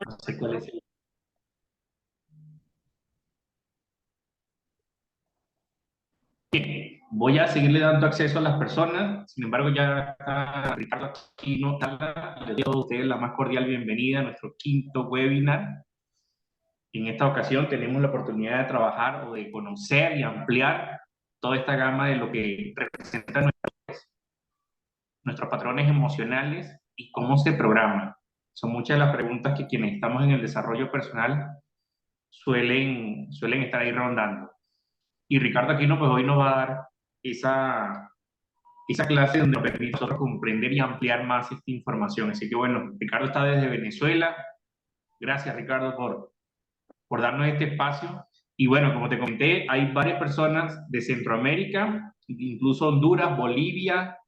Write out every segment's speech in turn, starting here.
No sé cuál es el... Voy a seguirle dando acceso a las personas, sin embargo ya está Ricardo aquí, no está, le doy a ustedes la más cordial bienvenida a nuestro quinto webinar. En esta ocasión tenemos la oportunidad de trabajar o de conocer y ampliar toda esta gama de lo que representa nuestros patrones emocionales y cómo se programan. Son muchas de las preguntas que quienes estamos en el desarrollo personal suelen estar ahí rondando. Y Ricardo Aquino, pues hoy nos va a dar esa clase donde nos permite a nosotros comprender y ampliar más esta información. Así que bueno, Ricardo está desde Venezuela. Gracias, Ricardo, por darnos este espacio. Y bueno, como te comenté, hay varias personas de Centroamérica, incluso Honduras, Bolivia,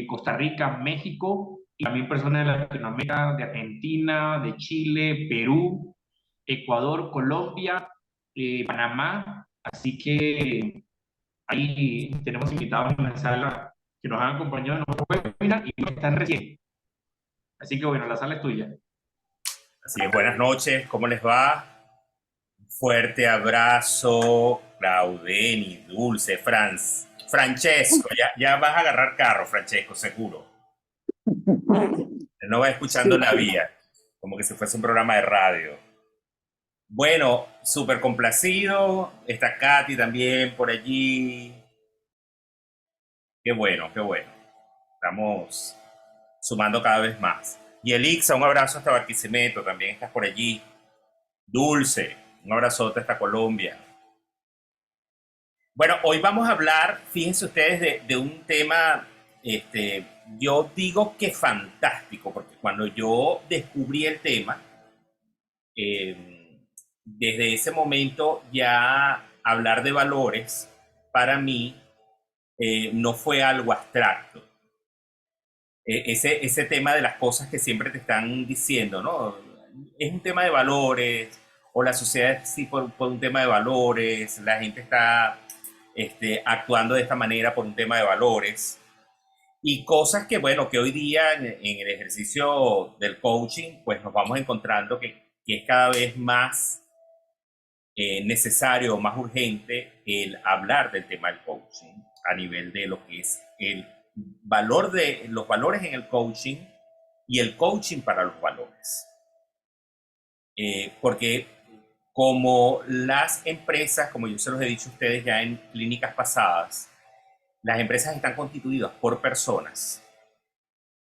Costa Rica, México, y también personas de Latinoamérica, de Argentina, de Chile, Perú, Ecuador, Colombia, Panamá. Así que ahí tenemos invitados en la sala que nos han acompañado en nuestro webinar y están recién. Así que bueno, la sala es tuya. Así es, buenas noches, ¿cómo les va? Fuerte abrazo, Claudeni, Dulce, Francesco, ya vas a agarrar carro, Francesco, seguro. No va escuchando la vía, como que si fuese un programa de radio. Bueno, súper complacido, está Katy también por allí. Qué bueno, qué bueno. Estamos sumando cada vez más. Y Elixa, un abrazo hasta Barquisimeto, también estás por allí. Dulce, un abrazote hasta Colombia. Bueno, hoy vamos a hablar, fíjense ustedes, de un tema, yo digo que fantástico, porque cuando yo descubrí el tema, desde ese momento ya hablar de valores para mí no fue algo abstracto. Ese tema de las cosas que siempre te están diciendo, ¿no? Es un tema de valores, o la sociedad es sí por un tema de valores, la gente está actuando de esta manera por un tema de valores, y cosas que, bueno, que hoy día en el ejercicio del coaching, pues nos vamos encontrando que es cada vez más necesario, más urgente el hablar del tema del coaching a nivel de lo que es el valor de los valores en el coaching y el coaching para los valores. Porque como las empresas, como yo se los he dicho a ustedes ya en clínicas pasadas, las empresas están constituidas por personas.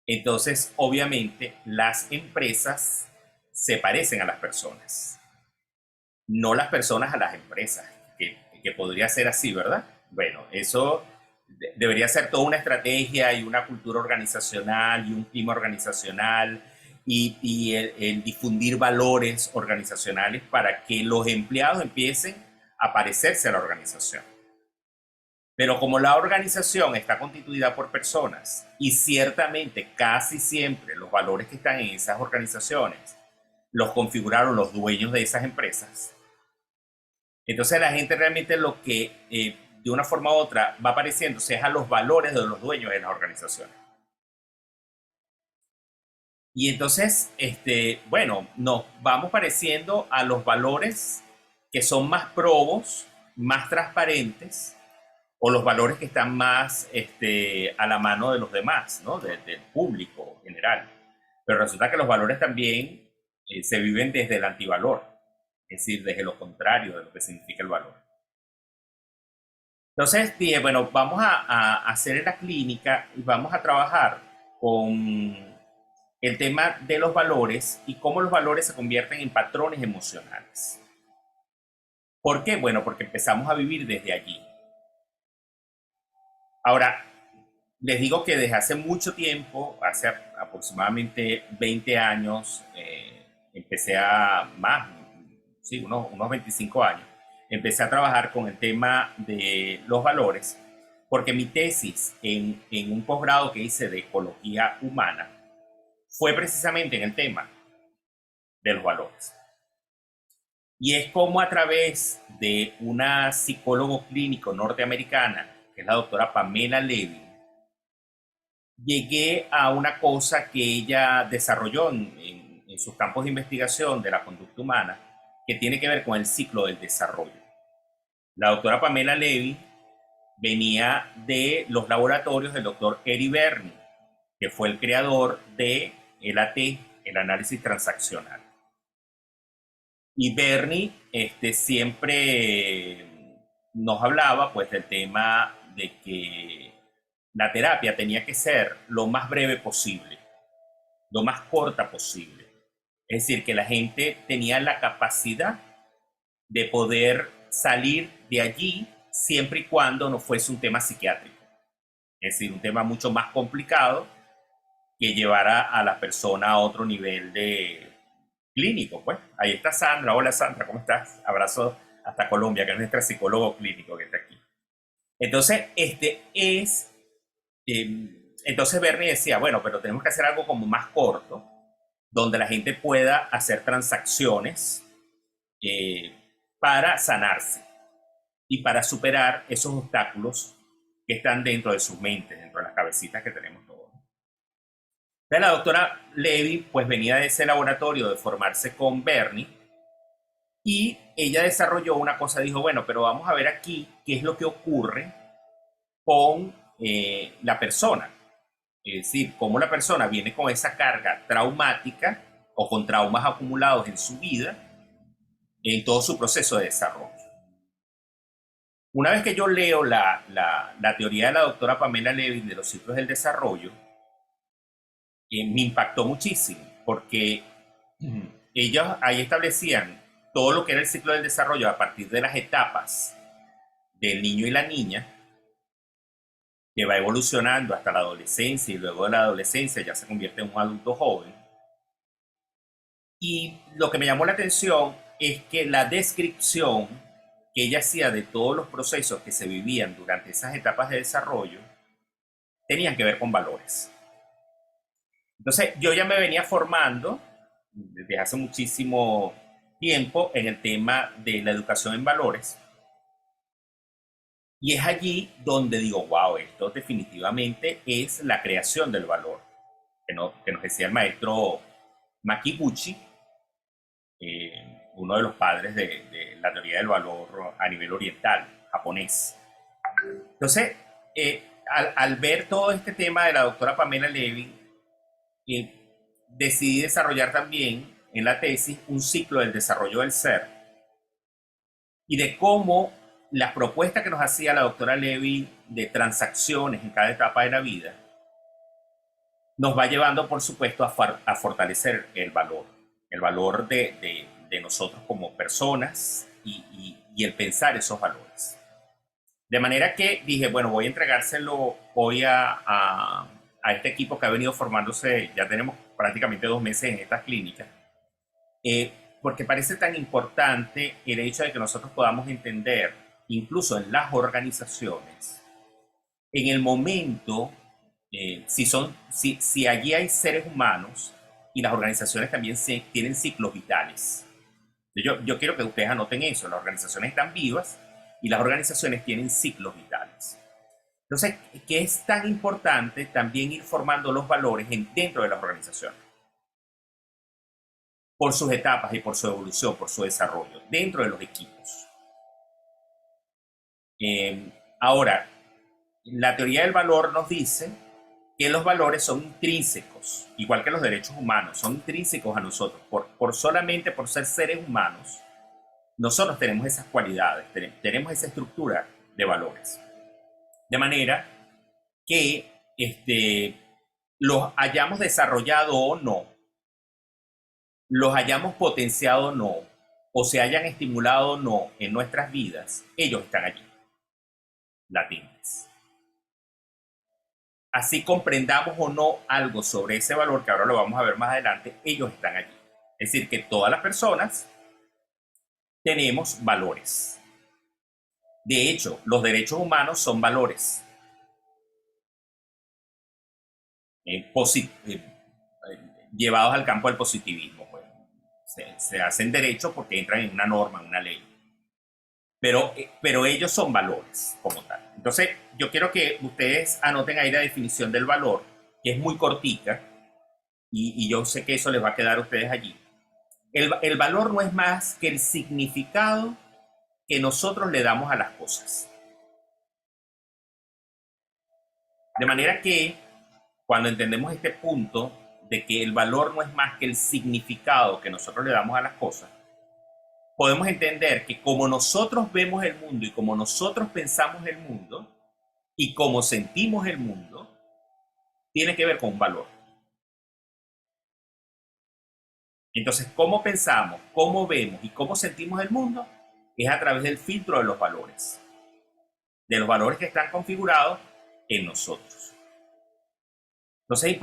Entonces, obviamente, las empresas se parecen a las personas, no las personas a las empresas, que podría ser así, ¿verdad? Bueno, eso debería ser toda una estrategia y una cultura organizacional y un clima organizacional y el difundir valores organizacionales para que los empleados empiecen a parecerse a la organización. Pero como la organización está constituida por personas y ciertamente casi siempre los valores que están en esas organizaciones los configuraron los dueños de esas empresas, entonces la gente realmente lo que de una forma u otra va pareciéndose es a los valores de los dueños de las organizaciones. Y entonces, bueno, nos vamos pareciendo a los valores que son más probos, más transparentes, o los valores que están más a la mano de los demás, ¿no? Del público general. Pero resulta que los valores también se viven desde el antivalor, es decir, desde lo contrario de lo que significa el valor. Entonces dije, bueno, vamos a hacer en la clínica y vamos a trabajar con el tema de los valores y cómo los valores se convierten en patrones emocionales. ¿Por qué? Bueno, porque empezamos a vivir desde allí. Ahora, les digo que desde hace mucho tiempo, hace aproximadamente 20 años, empecé a más, sí, unos 25 años, empecé a trabajar con el tema de los valores, porque mi tesis en un posgrado que hice de ecología humana fue precisamente en el tema de los valores. Y es como a través de una psicólogo clínico norteamericana, que es la doctora Pamela Levy, llegué a una cosa que ella desarrolló en sus campos de investigación de la conducta humana que tiene que ver con el ciclo del desarrollo. La doctora Pamela Levy venía de los laboratorios del doctor Eri Berne, que fue el creador de el AT, el análisis transaccional. Y Bernie siempre nos hablaba pues del tema de que la terapia tenía que ser lo más breve posible, lo más corta posible. Es decir, que la gente tenía la capacidad de poder salir de allí siempre y cuando no fuese un tema psiquiátrico. Es decir, un tema mucho más complicado que llevara a la persona a otro nivel de clínico. Pues ahí está Sandra. Hola Sandra, ¿cómo estás? Abrazo hasta Colombia, que es nuestra psicólogo clínico que está aquí. Entonces, entonces Bernie decía, bueno, pero tenemos que hacer algo como más corto, donde la gente pueda hacer transacciones para sanarse y para superar esos obstáculos que están dentro de sus mentes, dentro de las cabecitas que tenemos todos. Entonces la doctora Levy pues venía de ese laboratorio de formarse con Bernie y ella desarrolló una cosa, dijo, bueno, pero vamos a ver aquí qué es lo que ocurre con la persona. Es decir, cómo la persona viene con esa carga traumática o con traumas acumulados en su vida en todo su proceso de desarrollo. Una vez que yo leo la teoría de la doctora Pamela Levy de los ciclos del desarrollo, me impactó muchísimo, porque ellos ahí establecían todo lo que era el ciclo del desarrollo a partir de las etapas del niño y la niña, que va evolucionando hasta la adolescencia y luego de la adolescencia ya se convierte en un adulto joven. Y lo que me llamó la atención es que la descripción que ella hacía de todos los procesos que se vivían durante esas etapas de desarrollo tenían que ver con valores. Entonces yo ya me venía formando desde hace muchísimo tiempo en el tema de la educación en valores. Y es allí donde digo, wow, esto definitivamente es la creación del valor, que nos decía el maestro Makiguchi, uno de los padres de la teoría del valor a nivel oriental, japonés. Entonces, al ver todo este tema de la doctora Pamela Levy, decidí desarrollar también en la tesis un ciclo del desarrollo del ser y de cómo las propuestas que nos hacía la doctora Levy de transacciones en cada etapa de la vida nos va llevando, por supuesto, a fortalecer el valor de nosotros como personas y el pensar esos valores. De manera que dije, bueno, voy a entregárselo hoy a este equipo que ha venido formándose, ya tenemos prácticamente 2 meses en estas clínicas, porque parece tan importante el hecho de que nosotros podamos entender, incluso en las organizaciones, en el momento, si allí hay seres humanos y las organizaciones también tienen ciclos vitales. Yo quiero que ustedes anoten eso, las organizaciones están vivas y las organizaciones tienen ciclos vitales. Entonces, ¿qué es tan importante también ir formando los valores dentro de las organizaciones? Por sus etapas y por su evolución, por su desarrollo, dentro de los equipos. Ahora, la teoría del valor nos dice que los valores son intrínsecos, igual que los derechos humanos, son intrínsecos a nosotros. Solamente por ser seres humanos, nosotros tenemos esas cualidades, tenemos esa estructura de valores. De manera que los hayamos desarrollado o no, los hayamos potenciado o no, o se hayan estimulado o no en nuestras vidas, ellos están allí, latentes. Así comprendamos o no algo sobre ese valor, que ahora lo vamos a ver más adelante, ellos están allí. Es decir, que todas las personas tenemos valores. De hecho, los derechos humanos son valores. Llevados al campo del positivismo. Pues. Se hacen derechos porque entran en una norma, en una ley. Pero ellos son valores como tal. Entonces, yo quiero que ustedes anoten ahí la definición del valor, que es muy cortica, y yo sé que eso les va a quedar a ustedes allí. El valor no es más que el significado que nosotros le damos a las cosas. De manera que cuando entendemos este punto de que el valor no es más que el significado que nosotros le damos a las cosas, podemos entender que como nosotros vemos el mundo y como nosotros pensamos el mundo y como sentimos el mundo, tiene que ver con un valor. Entonces, cómo pensamos, cómo vemos y cómo sentimos el mundo es a través del filtro de los valores que están configurados en nosotros. Entonces es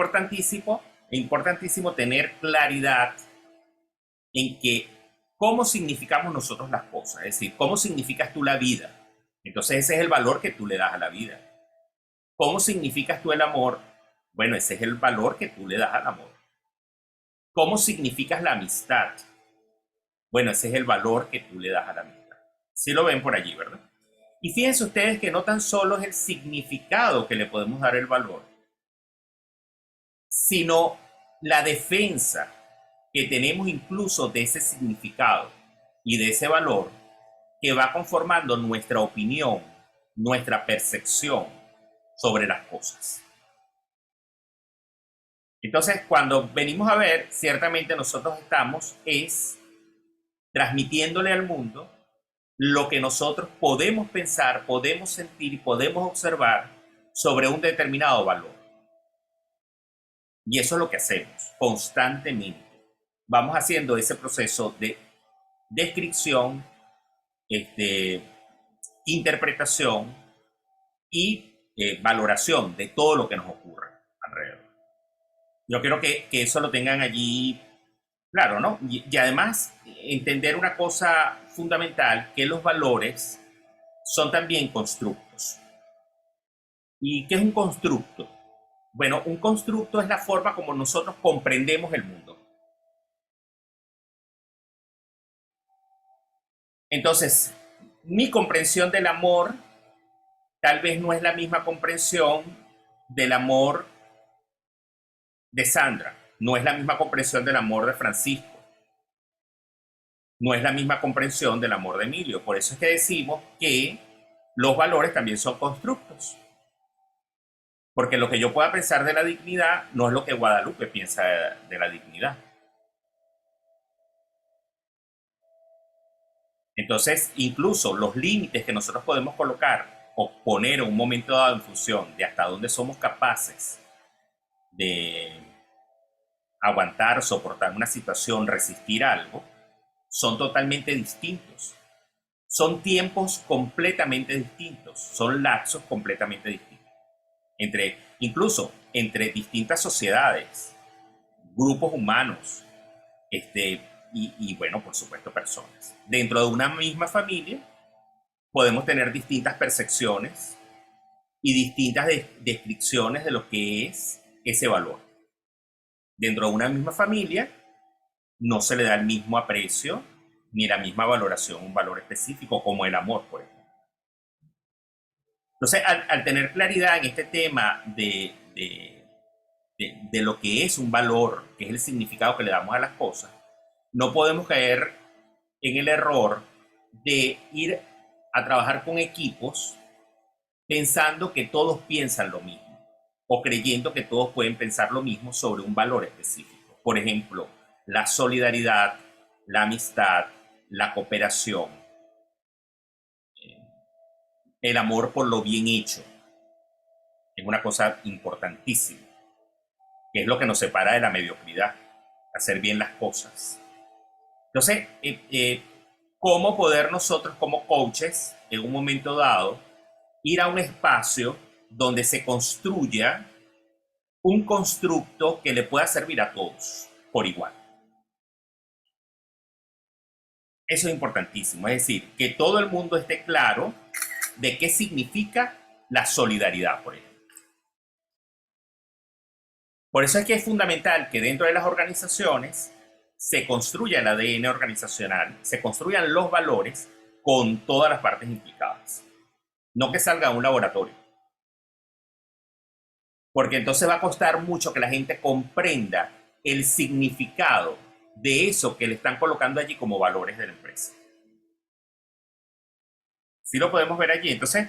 importantísimo tener claridad en que cómo significamos nosotros las cosas, es decir, cómo significas tú la vida. Entonces ese es el valor que tú le das a la vida. ¿Cómo significas tú el amor? Bueno, ese es el valor que tú le das al amor. ¿Cómo significas la amistad? Bueno, ese es el valor que tú le das a la amistad. Sí lo ven por allí, ¿verdad? Y fíjense ustedes que no tan solo es el significado que le podemos dar el valor, sino la defensa que tenemos incluso de ese significado y de ese valor que va conformando nuestra opinión, nuestra percepción sobre las cosas. Entonces, cuando venimos a ver, ciertamente nosotros estamos transmitiéndole al mundo lo que nosotros podemos pensar, podemos sentir y podemos observar sobre un determinado valor. Y eso es lo que hacemos constantemente. Vamos haciendo ese proceso de descripción, interpretación y valoración de todo lo que nos ocurre alrededor. Yo quiero que eso lo tengan allí claro, ¿no? Y además entender una cosa fundamental, que los valores son también constructos. ¿Y qué es un constructo? Bueno, un constructo es la forma como nosotros comprendemos el mundo. Entonces, mi comprensión del amor tal vez no es la misma comprensión del amor de Sandra, no es la misma comprensión del amor de Francisco, no es la misma comprensión del amor de Emilio. Por eso es que decimos que los valores también son constructos. Porque lo que yo pueda pensar de la dignidad no es lo que Guadalupe piensa de la dignidad. Entonces, incluso los límites que nosotros podemos colocar o poner en un momento dado en función de hasta dónde somos capaces de aguantar, soportar una situación, resistir algo, son totalmente distintos. Son tiempos completamente distintos, son lapsos completamente distintos. Incluso entre distintas sociedades, grupos humanos, y bueno, por supuesto, personas. Dentro de una misma familia podemos tener distintas percepciones y distintas descripciones de lo que es ese valor. Dentro de una misma familia no se le da el mismo aprecio ni la misma valoración a un valor específico como el amor, por ejemplo. Entonces, al tener claridad en este tema de lo que es un valor, que es el significado que le damos a las cosas, no podemos caer en el error de ir a trabajar con equipos pensando que todos piensan lo mismo o creyendo que todos pueden pensar lo mismo sobre un valor específico. Por ejemplo, la solidaridad, la amistad, la cooperación, el amor por lo bien hecho. Es una cosa importantísima, que es lo que nos separa de la mediocridad, hacer bien las cosas. Entonces, ¿cómo poder nosotros como coaches, en un momento dado, ir a un espacio donde se construya un constructo que le pueda servir a todos por igual? Eso es importantísimo, es decir, que todo el mundo esté claro de qué significa la solidaridad, por ejemplo. Por eso es que es fundamental que dentro de las organizaciones se construya el ADN organizacional, se construyan los valores con todas las partes implicadas. No que salga a un laboratorio. Porque entonces va a costar mucho que la gente comprenda el significado de eso que le están colocando allí como valores de la empresa. Sí lo podemos ver allí. Entonces,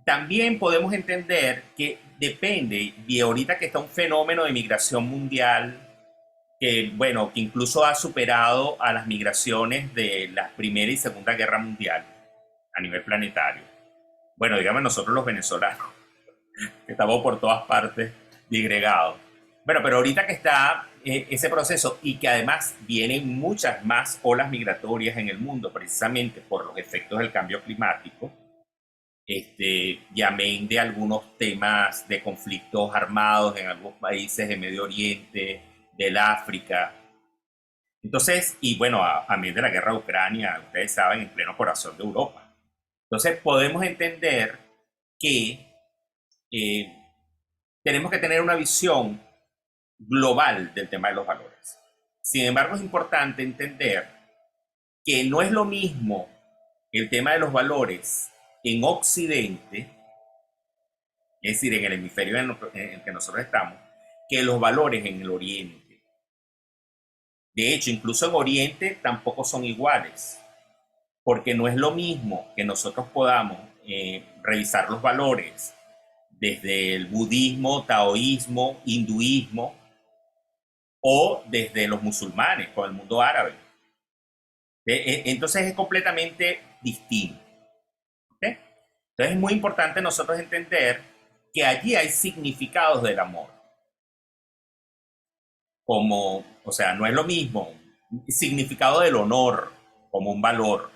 también podemos entender que depende, y ahorita que está un fenómeno de migración mundial, que, bueno, que incluso ha superado a las migraciones de la Primera y Segunda Guerra Mundial a nivel planetario. Bueno, digamos nosotros los venezolanos, que estamos por todas partes digregados. Bueno, pero ahorita que está ese proceso y que además vienen muchas más olas migratorias en el mundo, precisamente por los efectos del cambio climático, llamen de algunos temas de conflictos armados en algunos países de Medio Oriente, del África. Entonces, y bueno, a mí de la guerra de Ucrania, ustedes saben, en pleno corazón de Europa. Entonces, podemos entender que eh, tenemos que tener una visión global del tema de los valores. Sin embargo, es importante entender que no es lo mismo el tema de los valores en Occidente, es decir, en el hemisferio en el que nosotros estamos, que los valores en el Oriente. De hecho, incluso en Oriente tampoco son iguales, porque no es lo mismo que nosotros podamos revisar los valores desde el budismo, taoísmo, hinduismo, o desde los musulmanes, con el mundo árabe. Entonces es completamente distinto. ¿Okay? Entonces es muy importante nosotros entender que allí hay significados del amor. Como, o sea, no es lo mismo el significado del honor como un valor.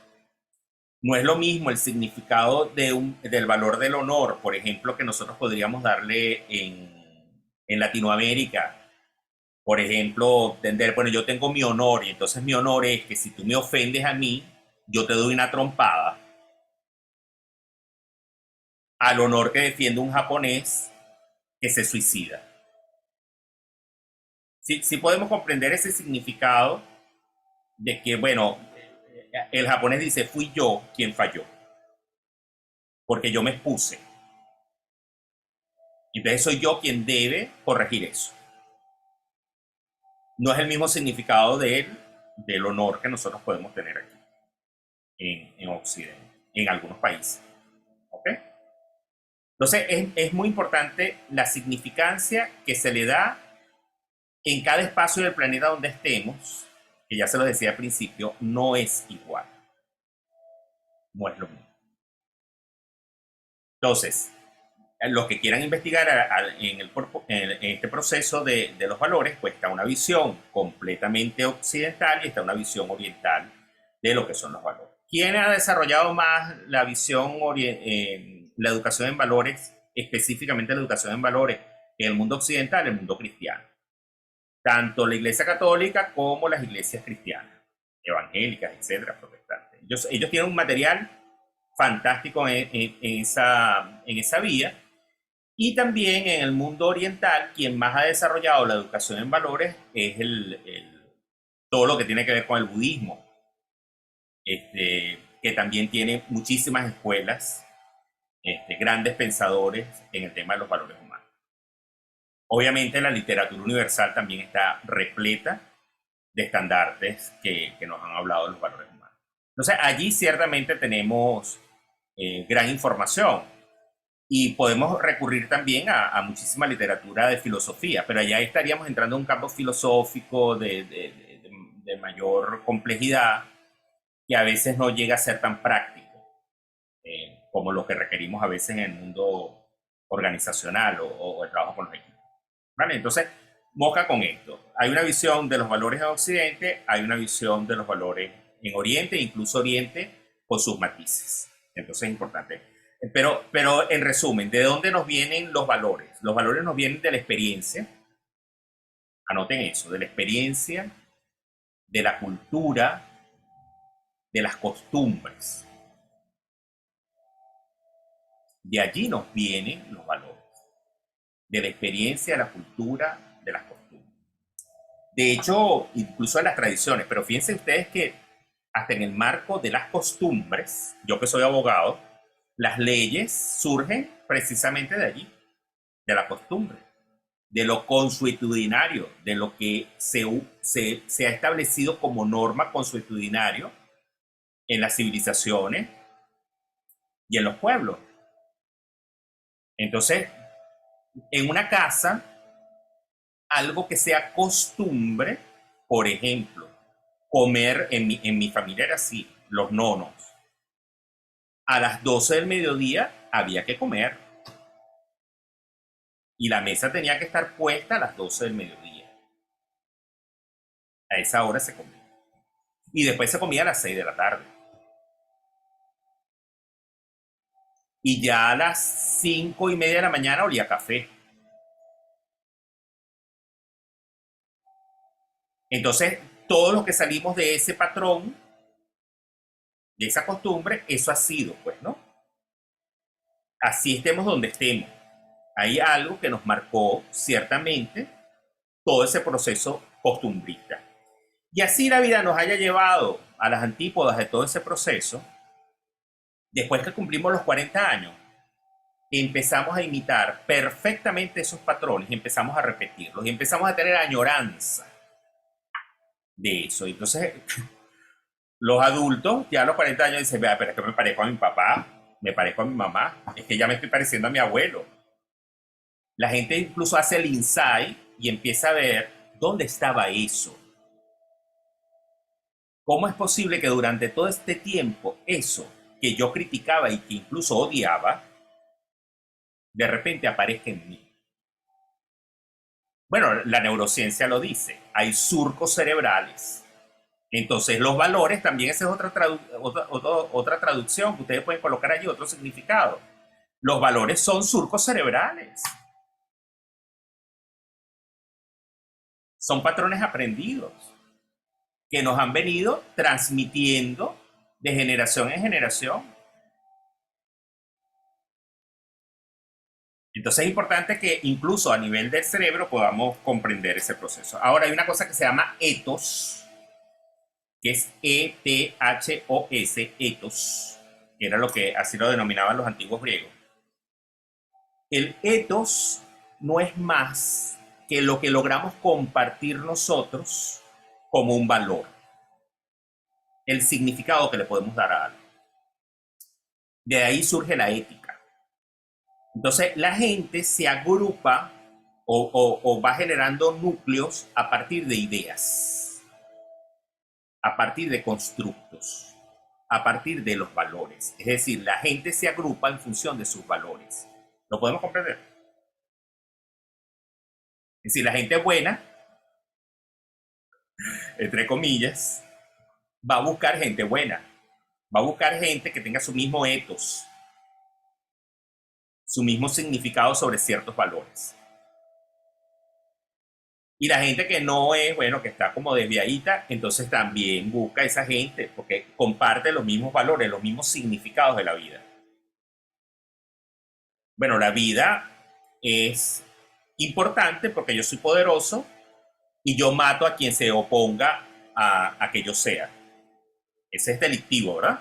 No es lo mismo el significado del valor del honor, por ejemplo, que nosotros podríamos darle en Latinoamérica. Por ejemplo, entender, bueno, yo tengo mi honor y entonces mi honor es que si tú me ofendes a mí, yo te doy una trompada. Al honor que defiende un japonés que se suicida. Sí podemos comprender ese significado de que, bueno, el japonés dice, fui yo quien falló, porque yo me expuse. Entonces soy yo quien debe corregir eso. No es el mismo significado del honor que nosotros podemos tener aquí en Occidente, en algunos países. ¿Ok? Entonces es muy importante la significancia que se le da en cada espacio del planeta donde estemos, que ya se lo decía al principio, no es igual. No es lo mismo. Entonces, los que quieran investigar en este proceso de los valores, pues está una visión completamente occidental y está una visión oriental de lo que son los valores. ¿Quién ha desarrollado más la visión, la educación en valores, específicamente la educación en valores en el mundo occidental, el mundo cristiano? Tanto la Iglesia Católica como las iglesias cristianas, evangélicas, etcétera, protestantes. Ellos tienen un material fantástico en esa vía. Y también en el mundo oriental, quien más ha desarrollado la educación en valores es todo lo que tiene que ver con el budismo, que también tiene muchísimas escuelas, grandes pensadores en el tema de los valores humanos. Obviamente la literatura universal también está repleta de estandartes que nos han hablado de los valores humanos. Entonces allí ciertamente tenemos gran información y podemos recurrir también a muchísima literatura de filosofía, pero allá estaríamos entrando en un campo filosófico de mayor complejidad que a veces no llega a ser tan práctico como lo que requerimos a veces en el mundo organizacional o el trabajo con los equipos. ¿Vale? Entonces, mosca con esto. Hay una visión de los valores en Occidente, hay una visión de los valores en Oriente, incluso Oriente, con sus matices. Entonces es importante. Pero en resumen, ¿de dónde nos vienen los valores? Los valores nos vienen de la experiencia. Anoten eso, de la experiencia, de la cultura, de las costumbres. De allí nos vienen los valores. De la experiencia, de la cultura, de las costumbres. De hecho, incluso de las tradiciones. Pero fíjense ustedes que hasta en el marco de las costumbres, yo que soy abogado, las leyes surgen precisamente de allí, de la costumbre, de lo consuetudinario, de lo que se ha establecido como norma consuetudinario en las civilizaciones y en los pueblos. Entonces, en una casa, algo que sea costumbre, por ejemplo, comer, en mi familia era así, los nonos. A las 12 del mediodía había que comer. Y la mesa tenía que estar puesta a las 12 del mediodía. A esa hora se comía. Y después se comía a las 6 de la tarde. Y ya a las 5:30 de la mañana olía a café. Entonces, todos los que salimos de ese patrón, de esa costumbre, eso ha sido, pues, ¿no? Así estemos donde estemos. Hay algo que nos marcó ciertamente todo ese proceso costumbrista. Y así la vida nos haya llevado a las antípodas de todo ese proceso, después que cumplimos los 40 años, empezamos a imitar perfectamente esos patrones, empezamos a repetirlos y empezamos a tener añoranza de eso. Entonces, los adultos ya a los 40 años dicen, vea, pero es que me parezco a mi papá, me parezco a mi mamá, es que ya me estoy pareciendo a mi abuelo. La gente incluso hace el insight y empieza a ver dónde estaba eso. ¿Cómo es posible que durante todo este tiempo eso que yo criticaba y que incluso odiaba, de repente aparezca en mí? Bueno, la neurociencia lo dice, hay surcos cerebrales. Entonces los valores, también esa es otra traducción que ustedes pueden colocar allí, otro significado. Los valores son surcos cerebrales. Son patrones aprendidos que nos han venido transmitiendo de generación en generación. Entonces es importante que incluso a nivel del cerebro podamos comprender ese proceso. Ahora hay una cosa que se llama ethos, que es E-T-H-O-S, ethos, que era lo que así lo denominaban los antiguos griegos. El ethos no es más que lo que logramos compartir nosotros como un valor, el significado que le podemos dar a algo. De ahí surge la ética. Entonces la gente se agrupa o va generando núcleos a partir de ideas, a partir de constructos, a partir de los valores. Es decir, la gente se agrupa en función de sus valores. ¿Lo podemos comprender? Es decir, la gente buena, entre comillas, va a buscar gente buena, va a buscar gente que tenga su mismo ethos, su mismo significado sobre ciertos valores. Y la gente que no es, bueno, que está como desviadita, entonces también busca a esa gente porque comparte los mismos valores, los mismos significados de la vida. Bueno, la vida es importante porque yo soy poderoso y yo mato a quien se oponga a que yo sea. Ese es delictivo, ¿verdad?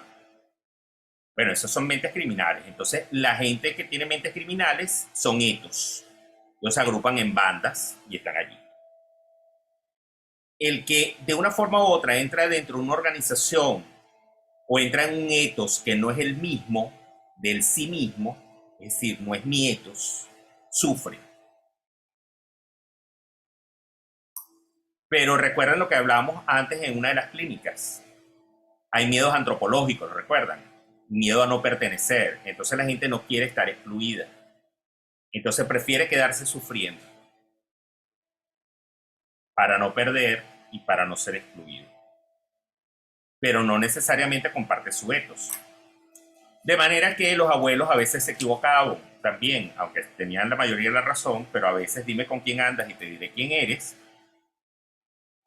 Bueno, esos son mentes criminales. Entonces, la gente que tiene mentes criminales son ethos. Ellos se agrupan en bandas y están allí. El que de una forma u otra entra dentro de una organización o entra en un ethos que no es el mismo del sí mismo, es decir, no es mi ethos, sufre. Pero recuerden lo que hablábamos antes en una de las clínicas. Hay miedos antropológicos, ¿lo recuerdan? Miedo a no pertenecer. Entonces la gente no quiere estar excluida. Entonces prefiere quedarse sufriendo para no perder y para no ser excluido. Pero no necesariamente comparte su ethos. De manera que los abuelos a veces se equivocaban también, aunque tenían la mayoría de la razón, pero a veces dime con quién andas y te diré quién eres,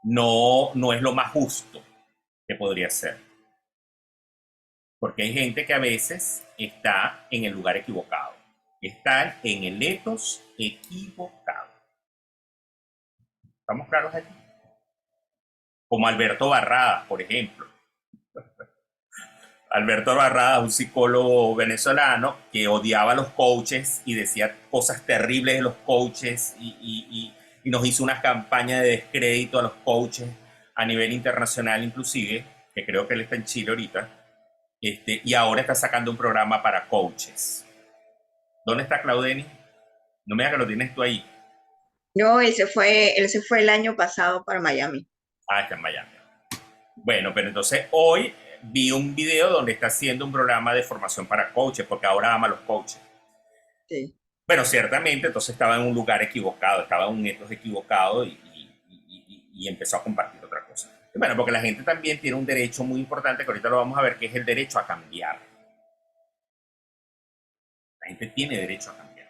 no es lo más justo que podría ser. Porque hay gente que a veces está en el lugar equivocado. Están en el ethos equivocado. ¿Estamos claros aquí? Como Alberto Barrada, por ejemplo. Alberto Barradas, un psicólogo venezolano que odiaba a los coaches y decía cosas terribles de los coaches y nos hizo una campaña de descrédito a los coaches a nivel internacional inclusive, que creo que él está en Chile ahorita, y ahora está sacando un programa para coaches. ¿Dónde está Claudeni? No me digas que lo tienes tú ahí. No, él se fue el año pasado para Miami. Ah, está en Miami. Bueno, pero entonces hoy vi un video donde está haciendo un programa de formación para coaches, porque ahora ama a los coaches. Sí. Bueno, ciertamente, entonces estaba en un lugar equivocado, estaba en un ethos equivocado y empezó a compartir otra cosa. Y bueno, porque la gente también tiene un derecho muy importante, que ahorita lo vamos a ver, que es el derecho a cambiar. La gente tiene derecho a cambiar.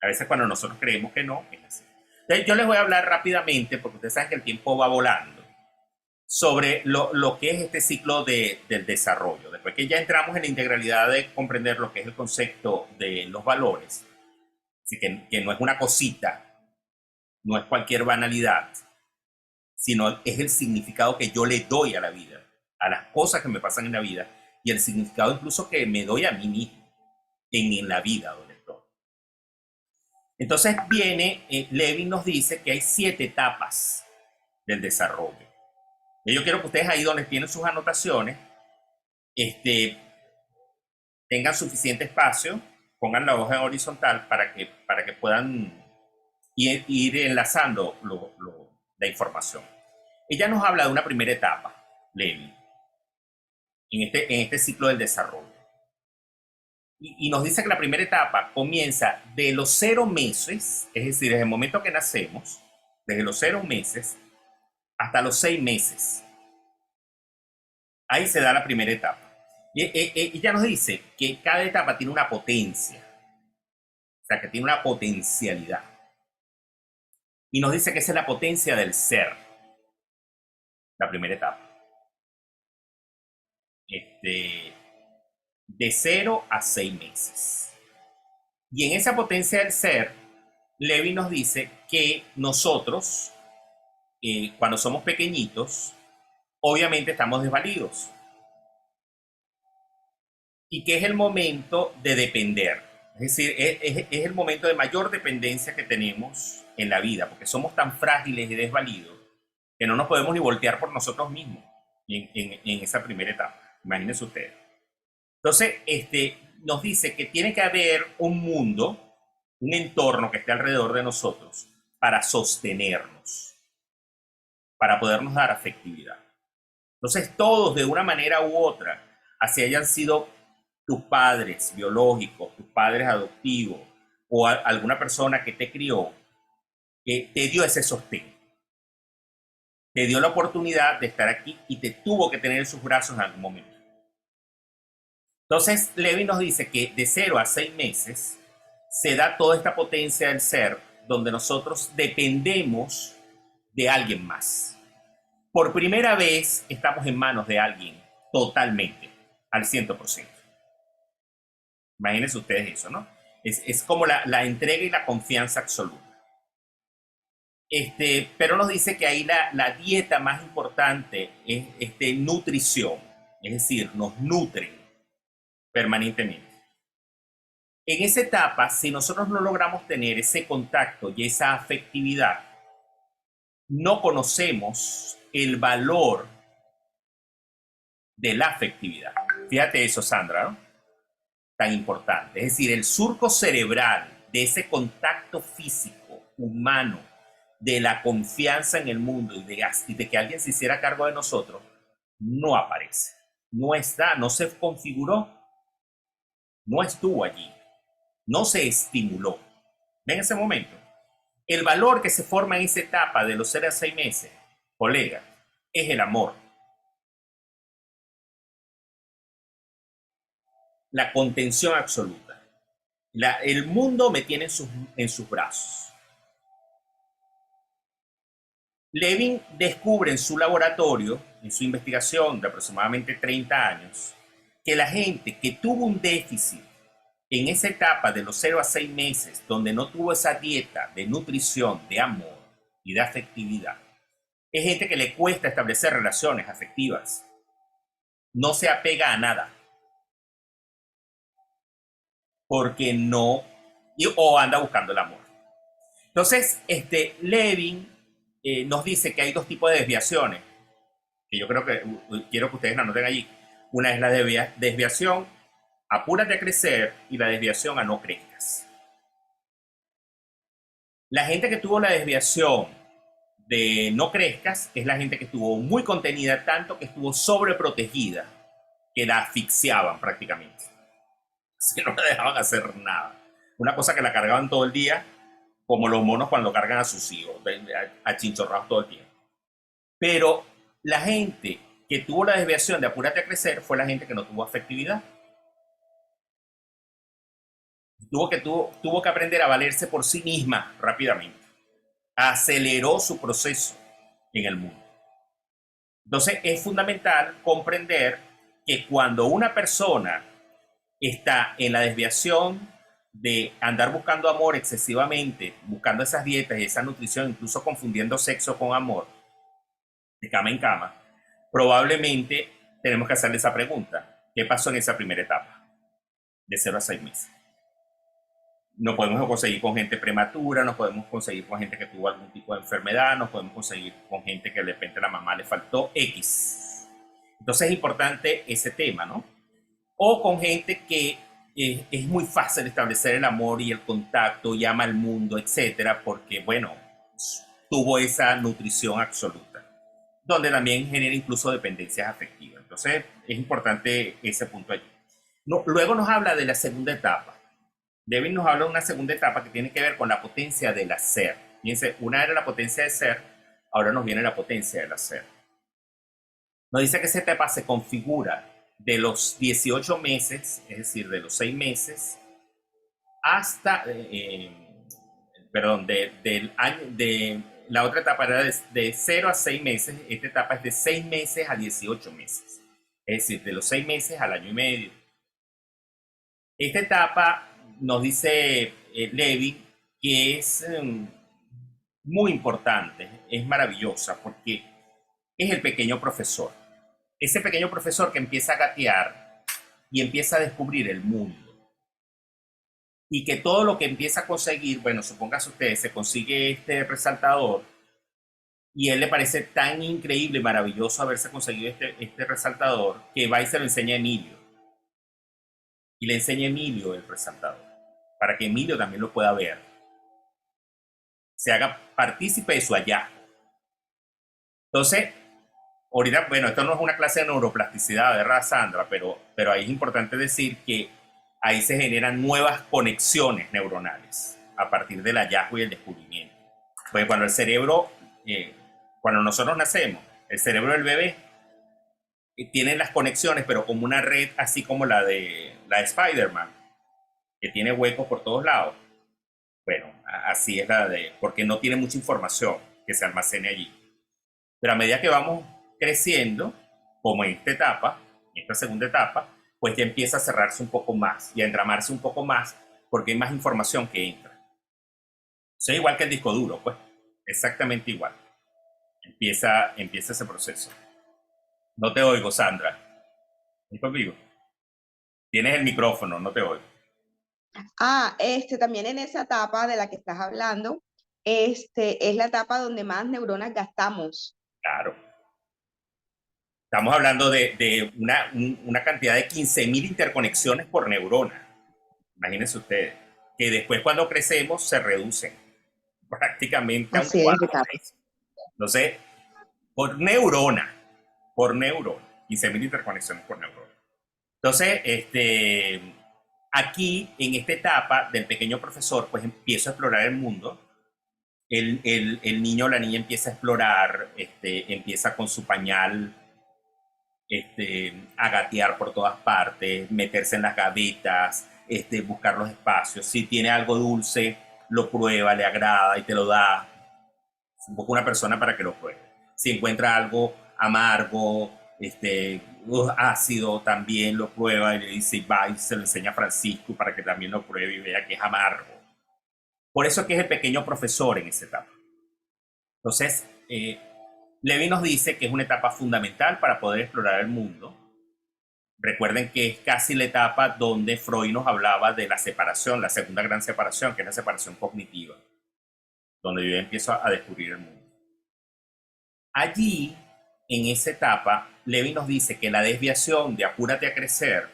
A veces cuando nosotros creemos que no, es así. Entonces, yo les voy a hablar rápidamente, porque ustedes saben que el tiempo va volando, sobre lo que es este ciclo del desarrollo. Después que ya entramos en la integralidad de comprender lo que es el concepto de los valores, así que no es una cosita, no es cualquier banalidad, sino es el significado que yo le doy a la vida, a las cosas que me pasan en la vida, y el significado incluso que me doy a mí mismo en la vida donde estoy. Entonces viene, Levin nos dice que hay 7 etapas del desarrollo. Y yo quiero que ustedes ahí donde tienen sus anotaciones, tengan suficiente espacio, pongan la hoja horizontal para que puedan ir enlazando la información. Ella nos habla de una primera etapa, Levi, en este ciclo del desarrollo. Y nos dice que la primera etapa comienza de los 0 meses, es decir, desde el momento que nacemos, desde los 0 meses hasta los 6 meses. Ahí se da la primera etapa. Y ella nos dice que cada etapa tiene una potencia, o sea, que tiene una potencialidad. Y nos dice que esa es la potencia del ser, la primera etapa. De 0 a 6 meses. Y en esa potencia del ser, Levi nos dice que nosotros, cuando somos pequeñitos, obviamente estamos desvalidos. Y que es el momento de depender. Es decir, es el momento de mayor dependencia que tenemos en la vida, porque somos tan frágiles y desvalidos que no nos podemos ni voltear por nosotros mismos en esa primera etapa. Imagínense ustedes. Entonces, nos dice que tiene que haber un mundo, un entorno que esté alrededor de nosotros para sostenernos, para podernos dar afectividad. Entonces, todos de una manera u otra, así hayan sido tus padres biológicos, tus padres adoptivos o alguna persona que te crió, te dio ese sostén. Te dio la oportunidad de estar aquí y te tuvo que tener en sus brazos en algún momento. Entonces, Levi nos dice que de 0 a 6 meses se da toda esta potencia del ser donde nosotros dependemos de alguien más. Por primera vez estamos en manos de alguien totalmente, al 100%. Imagínense ustedes eso, ¿no? Es como la entrega y la confianza absoluta. Pero nos dice que ahí la dieta más importante es nutrición, es decir, nos nutren permanentemente. En esa etapa, si nosotros no logramos tener ese contacto y esa afectividad, no conocemos el valor de la afectividad. Fíjate eso, Sandra, ¿no? Tan importante. Es decir, el surco cerebral de ese contacto físico, humano, de la confianza en el mundo y de que alguien se hiciera cargo de nosotros, no aparece. No está, no se configuró, no estuvo allí, no se estimuló. ¿Ven ese momento? El valor que se forma en esa etapa de los 0 a 6 meses, colega, es el amor. La contención absoluta. El mundo me tiene en sus brazos. Levin descubre en su laboratorio, en su investigación de aproximadamente 30 años, que la gente que tuvo un déficit en esa etapa de los 0 a 6 meses, donde no tuvo esa dieta de nutrición, de amor y de afectividad, es gente que le cuesta establecer relaciones afectivas. no se apega a nada, porque no, o anda buscando el amor. Entonces, Levin nos dice que hay dos tipos de desviaciones, que yo creo que quiero que ustedes la anoten allí. Una es la desviación apúrate a crecer y la desviación a no crezcas. La gente que tuvo la desviación de no crezcas es la gente que estuvo muy contenida, tanto que estuvo sobreprotegida, que la asfixiaban prácticamente. Así que no la dejaban hacer nada. Una cosa que la cargaban todo el día, como los monos cuando cargan a sus hijos, achinchorrados todo el tiempo. Pero la gente que tuvo la desviación de apúrate a crecer fue la gente que no tuvo afectividad. Tuvo que aprender a valerse por sí misma rápidamente. Aceleró su proceso en el mundo. Entonces es fundamental comprender que cuando una persona está en la desviación de andar buscando amor excesivamente, buscando esas dietas y esa nutrición, incluso confundiendo sexo con amor, de cama en cama, probablemente tenemos que hacerle esa pregunta. ¿Qué pasó en esa primera etapa? De 0 a 6 meses. No podemos conseguir con gente prematura, no podemos conseguir con gente que tuvo algún tipo de enfermedad, no podemos conseguir con gente que de repente a la mamá le faltó X. Entonces es importante ese tema, ¿no? O con gente que es muy fácil establecer el amor y el contacto, y ama al mundo, etcétera, porque, bueno, tuvo esa nutrición absoluta, donde también genera incluso dependencias afectivas. Entonces es importante ese punto allí. Luego nos habla de la segunda etapa. Levin nos habla de una segunda etapa que tiene que ver con la potencia del hacer. Fíjense, una era la potencia de ser, ahora nos viene la potencia del hacer. Nos dice que esa etapa se configura de los 18 meses, es decir, de los 6 meses, hasta, de la otra etapa era de 0 a 6 meses, esta etapa es de 6 meses a 18 meses, es decir, de los 6 meses al año y medio. Esta etapa nos dice Levin que es muy importante, es maravillosa, porque es el pequeño profesor. Ese pequeño profesor que empieza a gatear y empieza a descubrir el mundo. Y que todo lo que empieza a conseguir, bueno, supóngase ustedes, se consigue este resaltador y a él le parece tan increíble, maravilloso haberse conseguido este resaltador, que va y se lo enseña a Emilio. Y le enseña a Emilio el resaltador, para que Emilio también lo pueda ver. Se haga partícipe de su hallazgo. Entonces, ahorita, bueno, esto no es una clase de neuroplasticidad, ¿verdad, Sandra? Pero ahí es importante decir que ahí se generan nuevas conexiones neuronales a partir del hallazgo y el descubrimiento. Pues cuando el cerebro, cuando nosotros nacemos, el cerebro del bebé tiene las conexiones, pero como una red así como la de Spider-Man, que tiene huecos por todos lados. Bueno, así es porque no tiene mucha información que se almacene allí. Pero a medida que vamos creciendo, como en esta etapa, en esta segunda etapa, pues ya empieza a cerrarse un poco más y a entramarse un poco más porque hay más información que entra. O sea, igual que el disco duro, pues, exactamente igual. Empieza ese proceso. No te oigo, Sandra. ¿Estás conmigo? Tienes el micrófono, no te oigo. También en esa etapa de la que estás hablando, es la etapa donde más neuronas gastamos. Claro. Estamos hablando de una cantidad de 15.000 interconexiones por neurona. Imagínense ustedes. Que después cuando crecemos se reducen prácticamente a un cuarto. Entonces, por neurona, 15.000 interconexiones por neurona. Entonces, aquí, en esta etapa del pequeño profesor, pues empiezo a explorar el mundo. El niño o la niña empieza a explorar, empieza con su pañal a gatear por todas partes, meterse en las gavetas, buscar los espacios. Si tiene algo dulce, lo prueba, le agrada y te lo da. Es un poco una persona para que lo pruebe. Si encuentra algo amargo, ácido, también lo prueba y le dice, va y se lo enseña a Francisco para que también lo pruebe y vea que es amargo. Por eso es que es el pequeño profesor en esa etapa. Entonces, Levin nos dice que es una etapa fundamental para poder explorar el mundo, Recuerden que es casi la etapa donde Freud nos hablaba de la separación, la segunda gran separación, que es la separación cognitiva, donde yo empiezo a descubrir el mundo. Allí, en esa etapa, Levi nos dice que la desviación de apúrate a crecer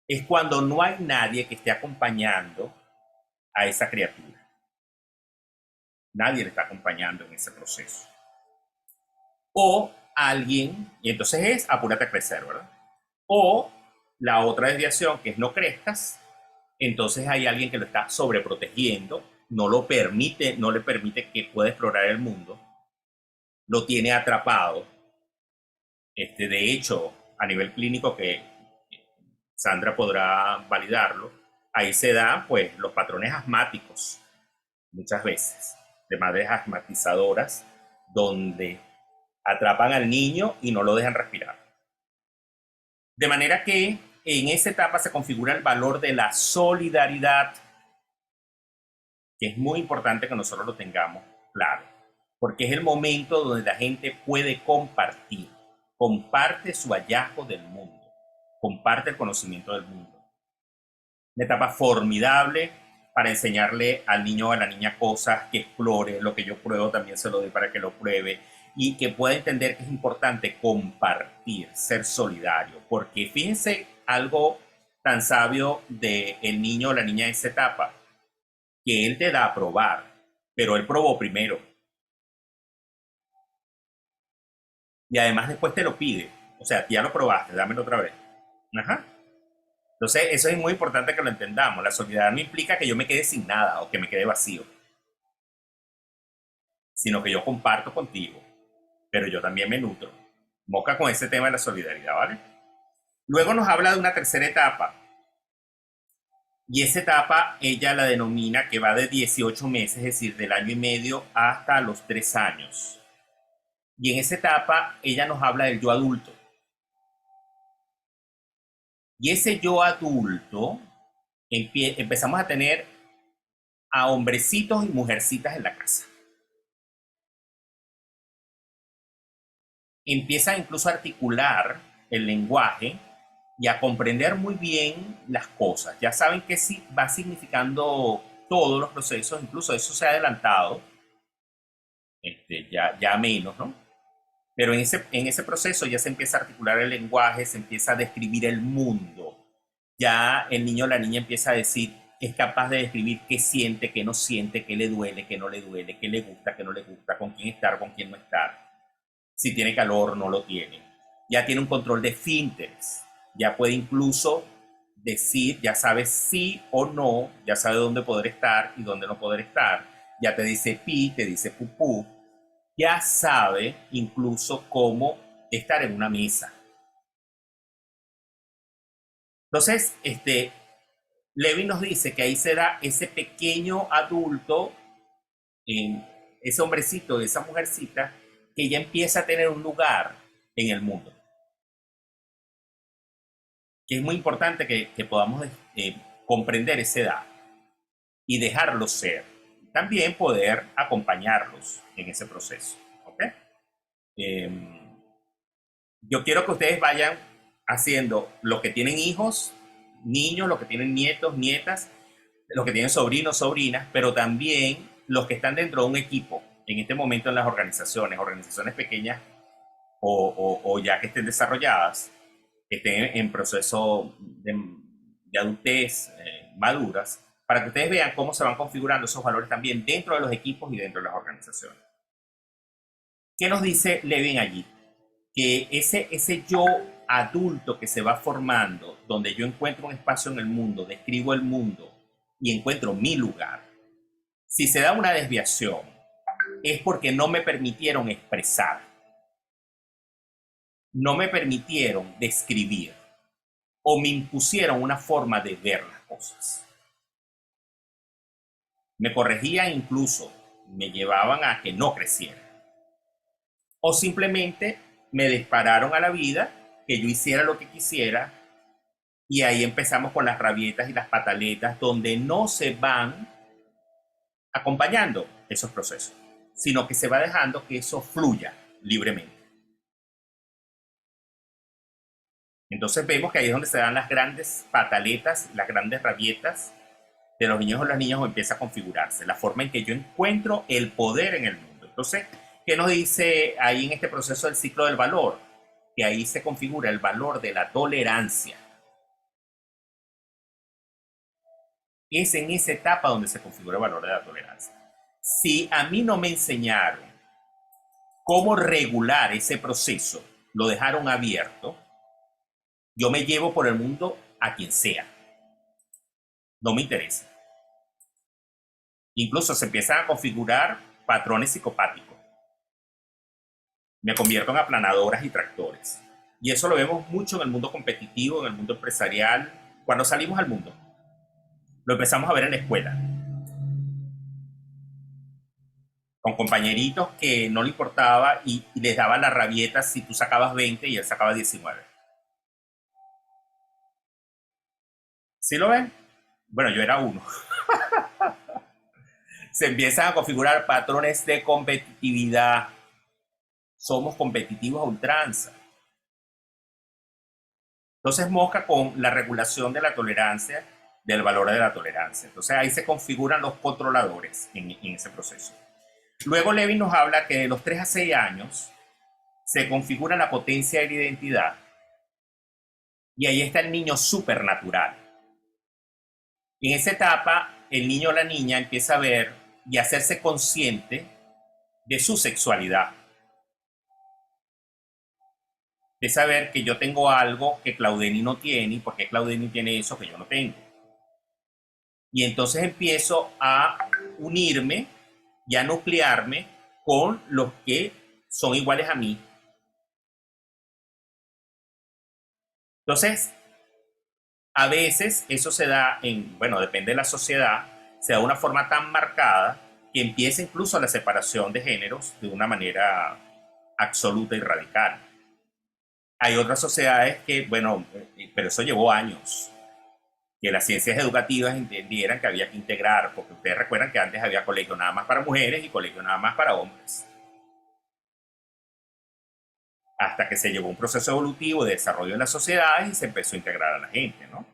es cuando no hay nadie que esté acompañando a esa criatura. Nadie le está acompañando en ese proceso. O alguien, y entonces es apúrate a crecer, ¿verdad? O la otra desviación, que es no crezcas, entonces hay alguien que lo está sobreprotegiendo, no lo permite, no le permite que pueda explorar el mundo, lo tiene atrapado. De hecho, a nivel clínico, que Sandra podrá validarlo, ahí se dan pues los patrones asmáticos, muchas veces, de madres asmatizadoras, donde atrapan al niño y no lo dejan respirar. De manera que en esa etapa se configura el valor de la solidaridad, que es muy importante que nosotros lo tengamos claro, porque es el momento donde la gente puede compartir, comparte su hallazgo del mundo, comparte el conocimiento del mundo. Una etapa formidable para enseñarle al niño o a la niña cosas, que explore. Lo que yo pruebo también se lo doy para que lo pruebe y que pueda entender que es importante compartir, ser solidario, porque fíjense algo tan sabio del niño o la niña en esa etapa, que él te da a probar, pero él probó primero. Y además después te lo pide. O sea, ya lo probaste, dámelo otra vez. Ajá. Entonces, eso es muy importante que lo entendamos. La solidaridad no implica que yo me quede sin nada o que me quede vacío, sino que yo comparto contigo, pero yo también me nutro. Moca con ese tema de la solidaridad, ¿vale? Luego nos habla de una tercera etapa. Y esa etapa ella la denomina que va de 18 meses, es decir, del año y medio hasta los 3 años. Y en esa etapa ella nos habla del yo adulto. Y ese yo adulto empezamos a tener a hombrecitos y mujercitas en la casa. Empieza incluso a articular el lenguaje y a comprender muy bien las cosas. Ya saben que sí va significando todos los procesos, incluso eso se ha adelantado, ya menos, ¿no? Pero en ese proceso ya se empieza a articular el lenguaje, se empieza a describir el mundo. Ya el niño o la niña empieza a decir, es capaz de describir qué siente, qué no siente, qué le duele, qué no le duele, qué le gusta, qué no le gusta, con quién estar, con quién no estar. Si tiene calor, no lo tiene. Ya tiene un control de esfínteres. Ya puede incluso decir, ya sabe sí o no, ya sabe dónde poder estar y dónde no poder estar. Ya te dice pi, te dice pupú. Ya sabe incluso cómo estar en una mesa. Entonces, Levi nos dice que ahí será ese pequeño adulto, ese hombrecito, esa mujercita, que ya empieza a tener un lugar en el mundo. Que es muy importante que podamos comprender esa edad y dejarlos ser. También poder acompañarlos en ese proceso. ¿Okay? Yo quiero que ustedes vayan haciendo los que tienen hijos, niños, los que tienen nietos, nietas, los que tienen sobrinos, sobrinas, pero también los que están dentro de un equipo en este momento en las organizaciones pequeñas o ya que estén desarrolladas, que estén en proceso de adultez maduras, para que ustedes vean cómo se van configurando esos valores también dentro de los equipos y dentro de las organizaciones. ¿Qué nos dice Levin allí? Que ese yo adulto que se va formando, donde yo encuentro un espacio en el mundo, describo el mundo y encuentro mi lugar, si se da una desviación, es porque no me permitieron expresar, no me permitieron describir o me impusieron una forma de ver las cosas. Me corregían incluso, me llevaban a que no creciera. O simplemente me dispararon a la vida, que yo hiciera lo que quisiera, y ahí empezamos con las rabietas y las pataletas, donde no se van acompañando esos procesos, sino que se va dejando que eso fluya libremente. Entonces vemos que ahí es donde se dan las grandes pataletas, las grandes rabietas de los niños o las niñas, o empieza a configurarse la forma en que yo encuentro el poder en el mundo. Entonces, ¿qué nos dice ahí en este proceso del ciclo del valor? Que ahí se configura el valor de la tolerancia. Es en esa etapa donde se configura el valor de la tolerancia. Si a mí no me enseñaron cómo regular ese proceso, lo dejaron abierto, yo me llevo por el mundo a quien sea. No me interesa. Incluso se empiezan a configurar patrones psicopáticos. Me convierto en aplanadoras y tractores. Y eso lo vemos mucho en el mundo competitivo, en el mundo empresarial. Cuando salimos al mundo, lo empezamos a ver en la escuela. Con compañeritos que no le importaba y les daba la rabieta si tú sacabas 20 y él sacaba 19. ¿Sí lo ven? Bueno, yo era uno. Se empiezan a configurar patrones de competitividad. Somos competitivos a ultranza. Entonces mosca con la regulación de la tolerancia, del valor de la tolerancia. Entonces ahí se configuran los controladores en ese proceso. Luego Levin nos habla que de los 3 a 6 años se configura la potencia de la identidad y ahí está el niño supernatural. En esa etapa, el niño o la niña empieza a ver y a hacerse consciente de su sexualidad. De saber que yo tengo algo que Claudeni no tiene y por qué Claudeni tiene eso que yo no tengo. Y entonces empiezo a unirme y a nuclearme con los que son iguales a mí. Entonces, a veces eso se da bueno, depende de la sociedad, se da de una forma tan marcada que empieza incluso la separación de géneros de una manera absoluta y radical. Hay otras sociedades que, bueno, pero eso llevó años, que las ciencias educativas entendieran que había que integrar, porque ustedes recuerdan que antes había colegio nada más para mujeres y colegio nada más para hombres. Hasta que se llevó un proceso evolutivo de desarrollo de las sociedades y se empezó a integrar a la gente, ¿no?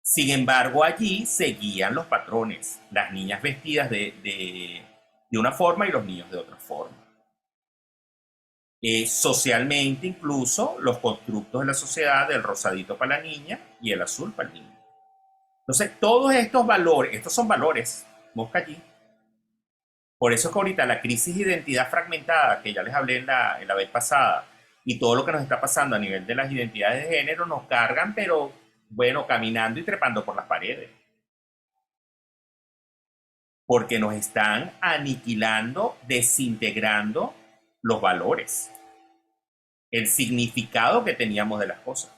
Sin embargo, allí seguían los patrones, las niñas vestidas de una forma y los niños de otra forma. Socialmente, incluso, los constructos de la sociedad del rosadito para la niña y el azul para el niño. Entonces, todos estos valores, estos son valores, busca allí. Por eso es que ahorita la crisis de identidad fragmentada, que ya les hablé en la vez pasada, y todo lo que nos está pasando a nivel de las identidades de género, nos cargan, pero bueno, caminando y trepando por las paredes. Porque nos están aniquilando, desintegrando los valores, el significado que teníamos de las cosas.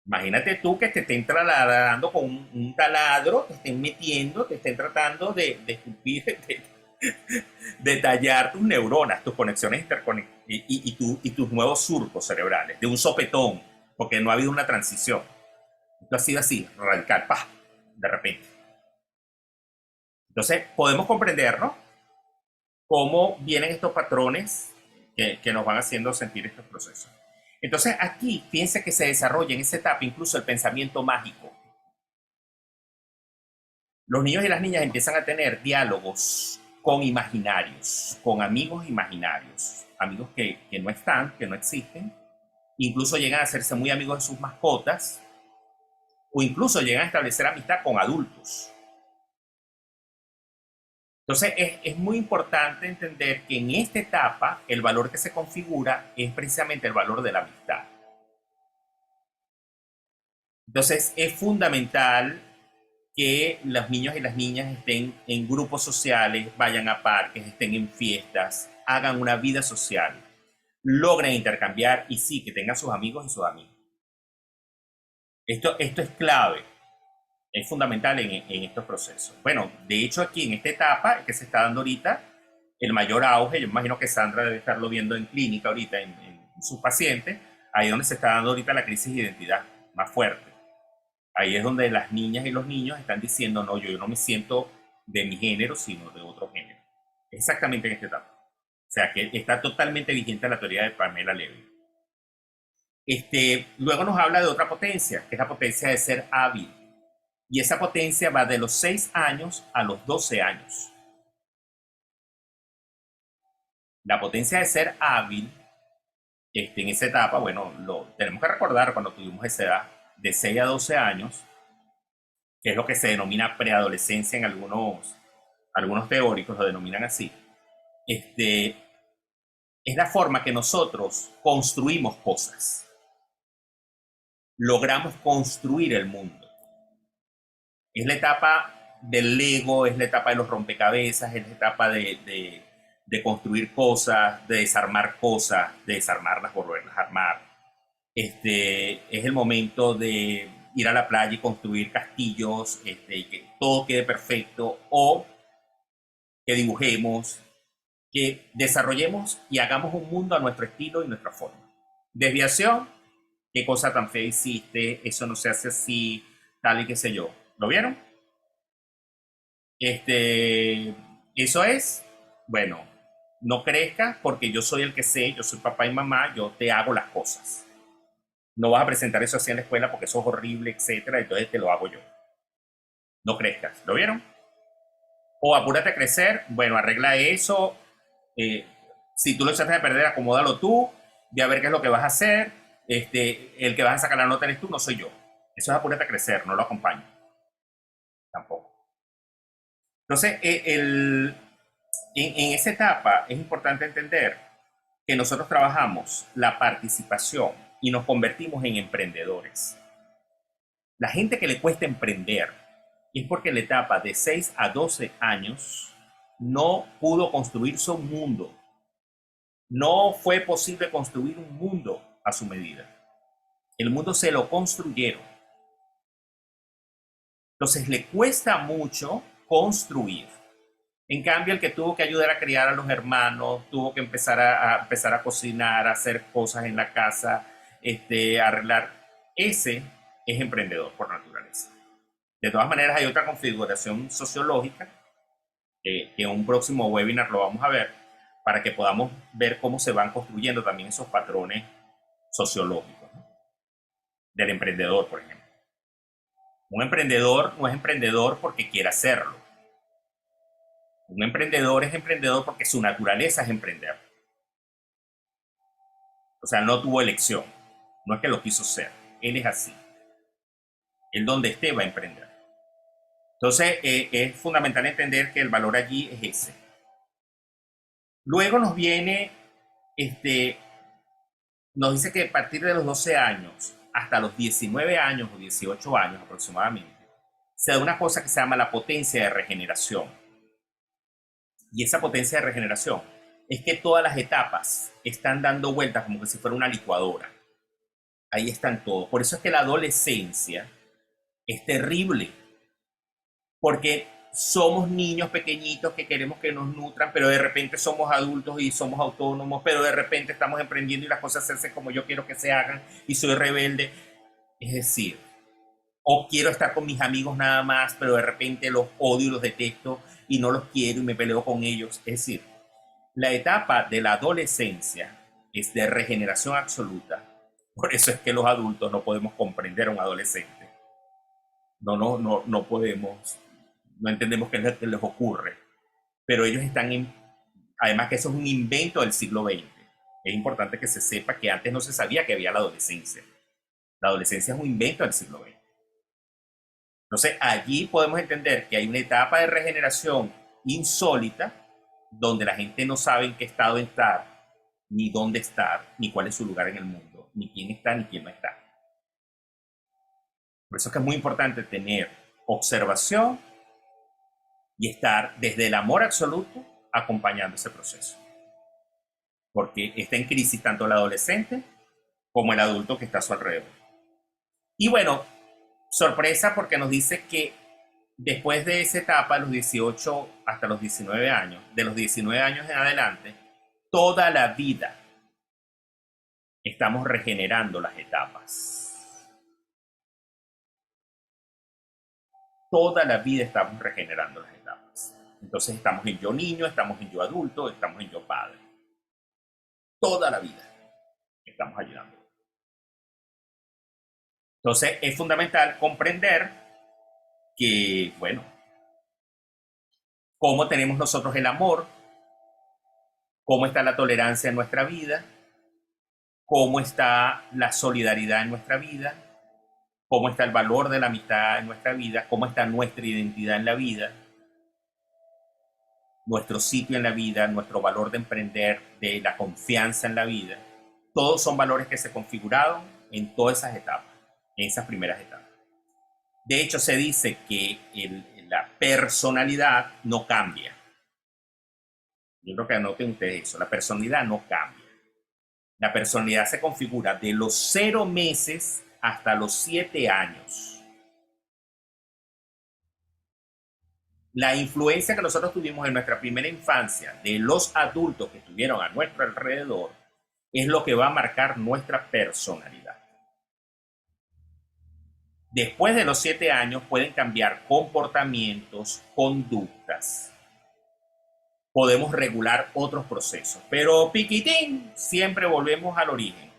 Imagínate tú que te estén trasladando con un taladro, te estén metiendo, te estén tratando de esculpir, de tallar tus neuronas, tus conexiones interconectadas y tus nuevos surcos cerebrales, de un sopetón, porque no ha habido una transición. Esto ha sido así, radical, ¡pah!, de repente. Entonces, podemos comprender, ¿no?, cómo vienen estos patrones que nos van haciendo sentir estos procesos. Entonces, aquí, fíjense que se desarrolla en esa etapa incluso el pensamiento mágico. Los niños y las niñas empiezan a tener diálogos con imaginarios, con amigos imaginarios, amigos que no están, que no existen, incluso llegan a hacerse muy amigos de sus mascotas, o incluso llegan a establecer amistad con adultos. Entonces, es muy importante entender que en esta etapa el valor que se configura es precisamente el valor de la amistad. Entonces, es fundamental que los niños y las niñas estén en grupos sociales, vayan a parques, estén en fiestas, hagan una vida social, logren intercambiar y sí, que tengan sus amigos y sus amigas. Esto es clave. Es fundamental en estos procesos. Bueno, de hecho aquí en esta etapa que se está dando ahorita, el mayor auge, yo imagino que Sandra debe estarlo viendo en clínica ahorita, en sus pacientes, ahí es donde se está dando ahorita la crisis de identidad más fuerte. Ahí es donde las niñas y los niños están diciendo, no, yo no me siento de mi género, sino de otro género. Exactamente en esta etapa. O sea, que está totalmente vigente la teoría de Pamela Levy. Luego nos habla de otra potencia, que es la potencia de ser hábil. Y esa potencia va de los 6 años a los 12 años. La potencia de ser hábil, en esa etapa, bueno, lo tenemos que recordar cuando tuvimos esa edad, de 6 a 12 años, que es lo que se denomina preadolescencia en algunos teóricos lo denominan así. Es la forma que nosotros construimos cosas. Logramos construir el mundo. Es la etapa del Lego, es la etapa de los rompecabezas, es la etapa de construir cosas, de desarmarlas, volverlas a armar. Es el momento de ir a la playa y construir castillos, y que todo quede perfecto, o que dibujemos, que desarrollemos y hagamos un mundo a nuestro estilo y nuestra forma. Desviación, qué cosa tan fea hiciste, eso no se hace así, tal y qué sé yo. ¿Lo vieron? Eso es, bueno, no crezcas porque yo soy el que sé, yo soy papá y mamá, yo te hago las cosas. No vas a presentar eso así en la escuela porque eso es horrible, etcétera, entonces te lo hago yo. No crezcas, ¿lo vieron? O apúrate a crecer, bueno, arregla eso. Si tú lo echaste de perder, acomódalo tú, ve a ver qué es lo que vas a hacer. El que vas a sacar la nota eres tú, no soy yo. Eso es apúrate a crecer, no lo acompaño. Tampoco. Entonces, en esa etapa es importante entender que nosotros trabajamos la participación y nos convertimos en emprendedores. La gente que le cuesta emprender es porque en la etapa de 6 a 12 años no pudo construirse un mundo. No fue posible construir un mundo a su medida. El mundo se lo construyeron. Entonces le cuesta mucho construir. En cambio, el que tuvo que ayudar a criar a los hermanos, tuvo que empezar a cocinar, a hacer cosas en la casa, arreglar, ese es emprendedor por naturaleza. De todas maneras, hay otra configuración sociológica, que en un próximo webinar lo vamos a ver, para que podamos ver cómo se van construyendo también esos patrones sociológicos, ¿no? Del emprendedor, por ejemplo. Un emprendedor no es emprendedor porque quiera hacerlo. Un emprendedor es emprendedor porque su naturaleza es emprender. O sea, no tuvo elección. No es que lo quiso ser. Él es así. Él donde esté va a emprender. Entonces, es fundamental entender que el valor allí es ese. Luego nos viene, nos dice que a partir de los 12 años hasta los 19 años o 18 años aproximadamente, se da una cosa que se llama la potencia de regeneración. Y esa potencia de regeneración es que todas las etapas están dando vueltas como que si fuera una licuadora. Ahí están todos. Por eso es que la adolescencia es terrible. Porque somos niños pequeñitos que queremos que nos nutran, pero de repente somos adultos y somos autónomos, pero de repente estamos emprendiendo y las cosas se hacen como yo quiero que se hagan y soy rebelde. Es decir, o quiero estar con mis amigos nada más, pero de repente los odio y los detesto y no los quiero y me peleo con ellos. Es decir, la etapa de la adolescencia es de regeneración absoluta. Por eso es que los adultos no podemos comprender a un adolescente. No podemos, no entendemos qué es lo que les ocurre. Pero ellos están además que eso es un invento del siglo XX. Es importante que se sepa que antes no se sabía que había la adolescencia. La adolescencia es un invento del siglo XX. Entonces, allí podemos entender que hay una etapa de regeneración insólita donde la gente no sabe en qué estado estar, ni dónde estar, ni cuál es su lugar en el mundo, ni quién está, ni quién no está. Por eso es que es muy importante tener observación y estar desde el amor absoluto acompañando ese proceso. Porque está en crisis tanto el adolescente como el adulto que está a su alrededor. Y bueno, sorpresa porque nos dice que después de esa etapa, los 18 hasta los 19 años, de los 19 años en adelante, toda la vida estamos regenerando las etapas. Toda la vida estamos regenerando las etapas. Entonces estamos en yo niño, estamos en yo adulto, estamos en yo padre. Toda la vida estamos ayudando. Entonces, es fundamental comprender que, bueno, cómo tenemos nosotros el amor, cómo está la tolerancia en nuestra vida, cómo está la solidaridad en nuestra vida, cómo está el valor de la amistad en nuestra vida, cómo está nuestra identidad en la vida, nuestro sitio en la vida, nuestro valor de emprender, de la confianza en la vida. Todos son valores que se configuraron en todas esas etapas, en esas primeras etapas. De hecho, se dice que la personalidad no cambia. Yo creo que anoten ustedes eso, la personalidad no cambia. La personalidad se configura de los 0 meses hasta los 7 años. La influencia que nosotros tuvimos en nuestra primera infancia de los adultos que estuvieron a nuestro alrededor es lo que va a marcar nuestra personalidad. Después de los 7 años pueden cambiar comportamientos, conductas. Podemos regular otros procesos, pero piquitín, siempre volvemos al origen.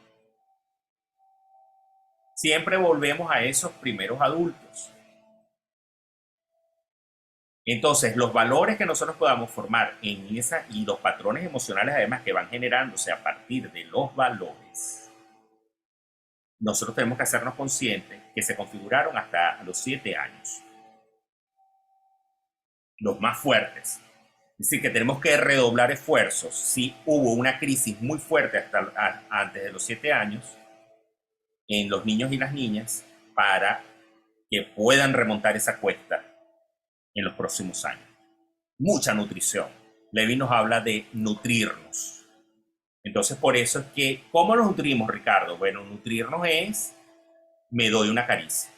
Siempre volvemos a esos primeros adultos. Entonces, los valores que nosotros podamos formar en esa y los patrones emocionales además que van generándose a partir de los valores, nosotros tenemos que hacernos conscientes que se configuraron hasta los 7 años. Los más fuertes. Es decir, que tenemos que redoblar esfuerzos si hubo una crisis muy fuerte antes de los 7 años en los niños y las niñas para que puedan remontar esa cuesta en los próximos años. Mucha nutrición. Levi nos habla de nutrirnos. Entonces, por eso es que, ¿cómo nos nutrimos, Ricardo? Bueno, nutrirnos es, me doy una caricia.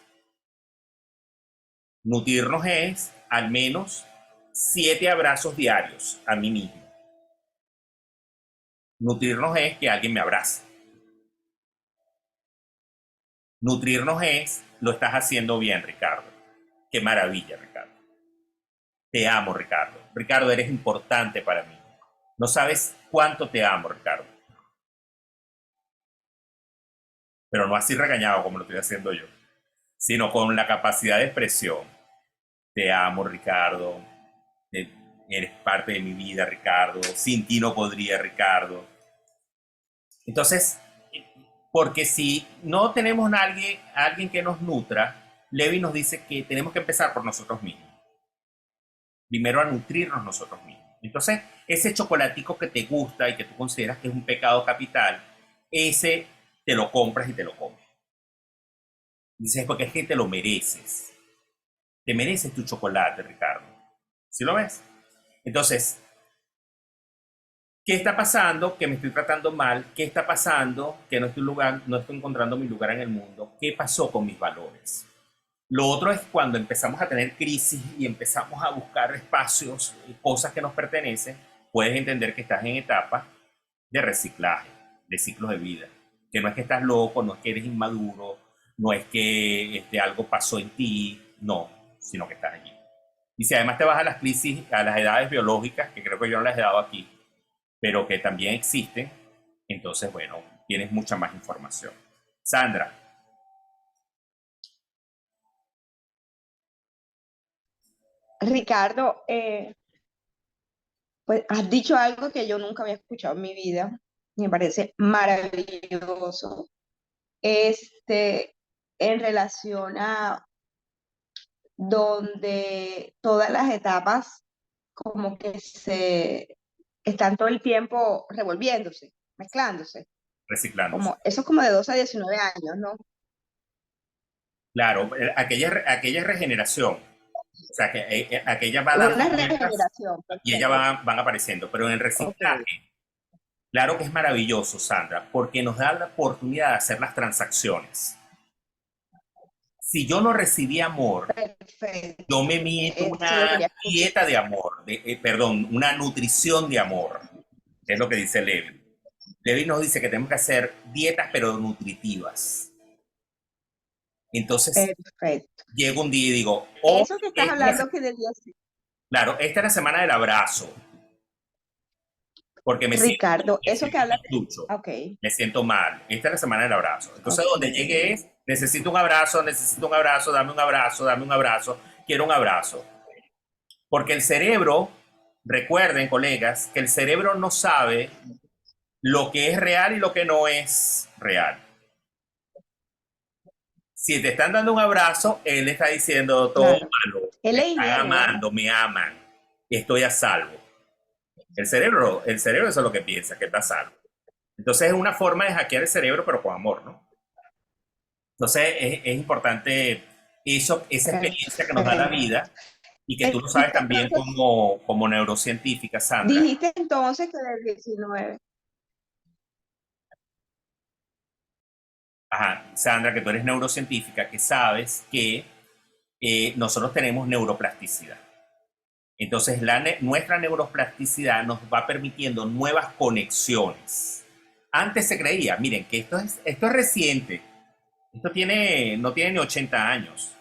Nutrirnos es, al menos, 7 abrazos diarios a mí mismo. Nutrirnos es que alguien me abrace. Nutrirnos es, lo estás haciendo bien, Ricardo. Qué maravilla, Ricardo. Te amo, Ricardo. Ricardo, eres importante para mí. No sabes cuánto te amo, Ricardo. Pero no así regañado como lo estoy haciendo yo, sino con la capacidad de expresión. Te amo, Ricardo. Eres parte de mi vida, Ricardo. Sin ti no podría, Ricardo. Entonces, porque si no tenemos a alguien que nos nutra, Levi nos dice que tenemos que empezar por nosotros mismos. Primero a nutrirnos nosotros mismos. Entonces, ese chocolatico que te gusta y que tú consideras que es un pecado capital, ese te lo compras y te lo comes. Dices, porque es que te lo mereces. Te mereces tu chocolate, Ricardo. ¿Sí lo ves? Entonces, ¿qué está pasando? Que me estoy tratando mal. ¿Qué está pasando? Que no estoy encontrando mi lugar en el mundo. ¿Qué pasó con mis valores? Lo otro es cuando empezamos a tener crisis y empezamos a buscar espacios, cosas que nos pertenecen, puedes entender que estás en etapa de reciclaje, de ciclos de vida. Que no es que estás loco, no es que eres inmaduro, no es que algo pasó en ti, no, sino que estás allí. Y si además te vas a las crisis, a las edades biológicas, que creo que yo no las he dado aquí, pero que también existen, entonces, bueno, tienes mucha más información. Sandra. Ricardo, pues has dicho algo que yo nunca había escuchado en mi vida. Me parece maravilloso. Este, en relación a donde todas las etapas como que se están todo el tiempo revolviéndose, mezclándose. Reciclándose. Como, eso es como de 2 a 19 años, ¿no? Claro, aquella es regeneración. O sea, que aquella va dando Una vueltas regeneración, y ellas perfecto. van apareciendo. Pero en el Ok, reciclaje, claro que es maravilloso, Sandra, porque nos da la oportunidad de hacer las transacciones. Si yo no recibí amor, perfecto. yo me meto Eso lo una quería escuchar. dieta de amor, perdón, una nutrición de amor, que es lo que dice Levi. Levi nos dice que tenemos que hacer dietas pero nutritivas. Entonces, Perfecto. llego un día y digo, oh, Eso que estás hablando que debía ser. claro, esta es la semana del abrazo, porque Ricardo, me eso que siento hablas de... ducho, Ok, me siento mal. Esta es la semana del abrazo. Entonces, ok. donde llegue es necesito un abrazo, dame un abrazo, dame un abrazo, quiero un abrazo. Porque el cerebro, recuerden, colegas, que el cerebro no sabe lo que es real y lo que no es real. Si te están dando un abrazo, él está diciendo todo Claro. malo, Él me es están ingenuo, ¿verdad? amando, me aman, estoy a salvo. El cerebro eso es lo que piensa, que está a salvo. Entonces es una forma de hackear el cerebro, pero con amor, ¿no? Entonces es importante eso, esa experiencia que nos da la Perfecto. vida y que tú lo sabes también Entonces, como neurocientífica, Sandra. dijiste entonces que del 19. Ajá, Sandra, que tú eres neurocientífica, que sabes que nosotros tenemos neuroplasticidad. Entonces, nuestra neuroplasticidad nos va permitiendo nuevas conexiones. Antes se creía, miren, que esto es reciente. Esto no tiene ni 80 años.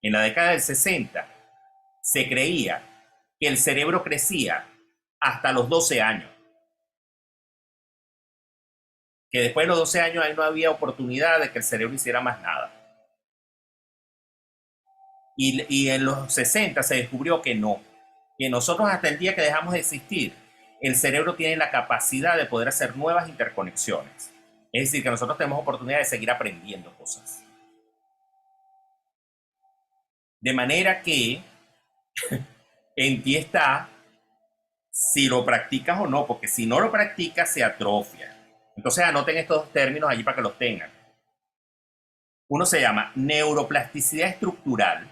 En la década del 60 se creía que el cerebro crecía hasta los 12 años. Que después de los 12 años ahí no había oportunidad de que el cerebro hiciera más nada. Y en los 60 se descubrió que no, que nosotros hasta el día que dejamos de existir, el cerebro tiene la capacidad de poder hacer nuevas interconexiones. Es decir, que nosotros tenemos oportunidad de seguir aprendiendo cosas. De manera que en ti está si lo practicas o no, porque si no lo practicas se atrofia. Entonces anoten estos dos términos allí para que los tengan. Uno se llama neuroplasticidad estructural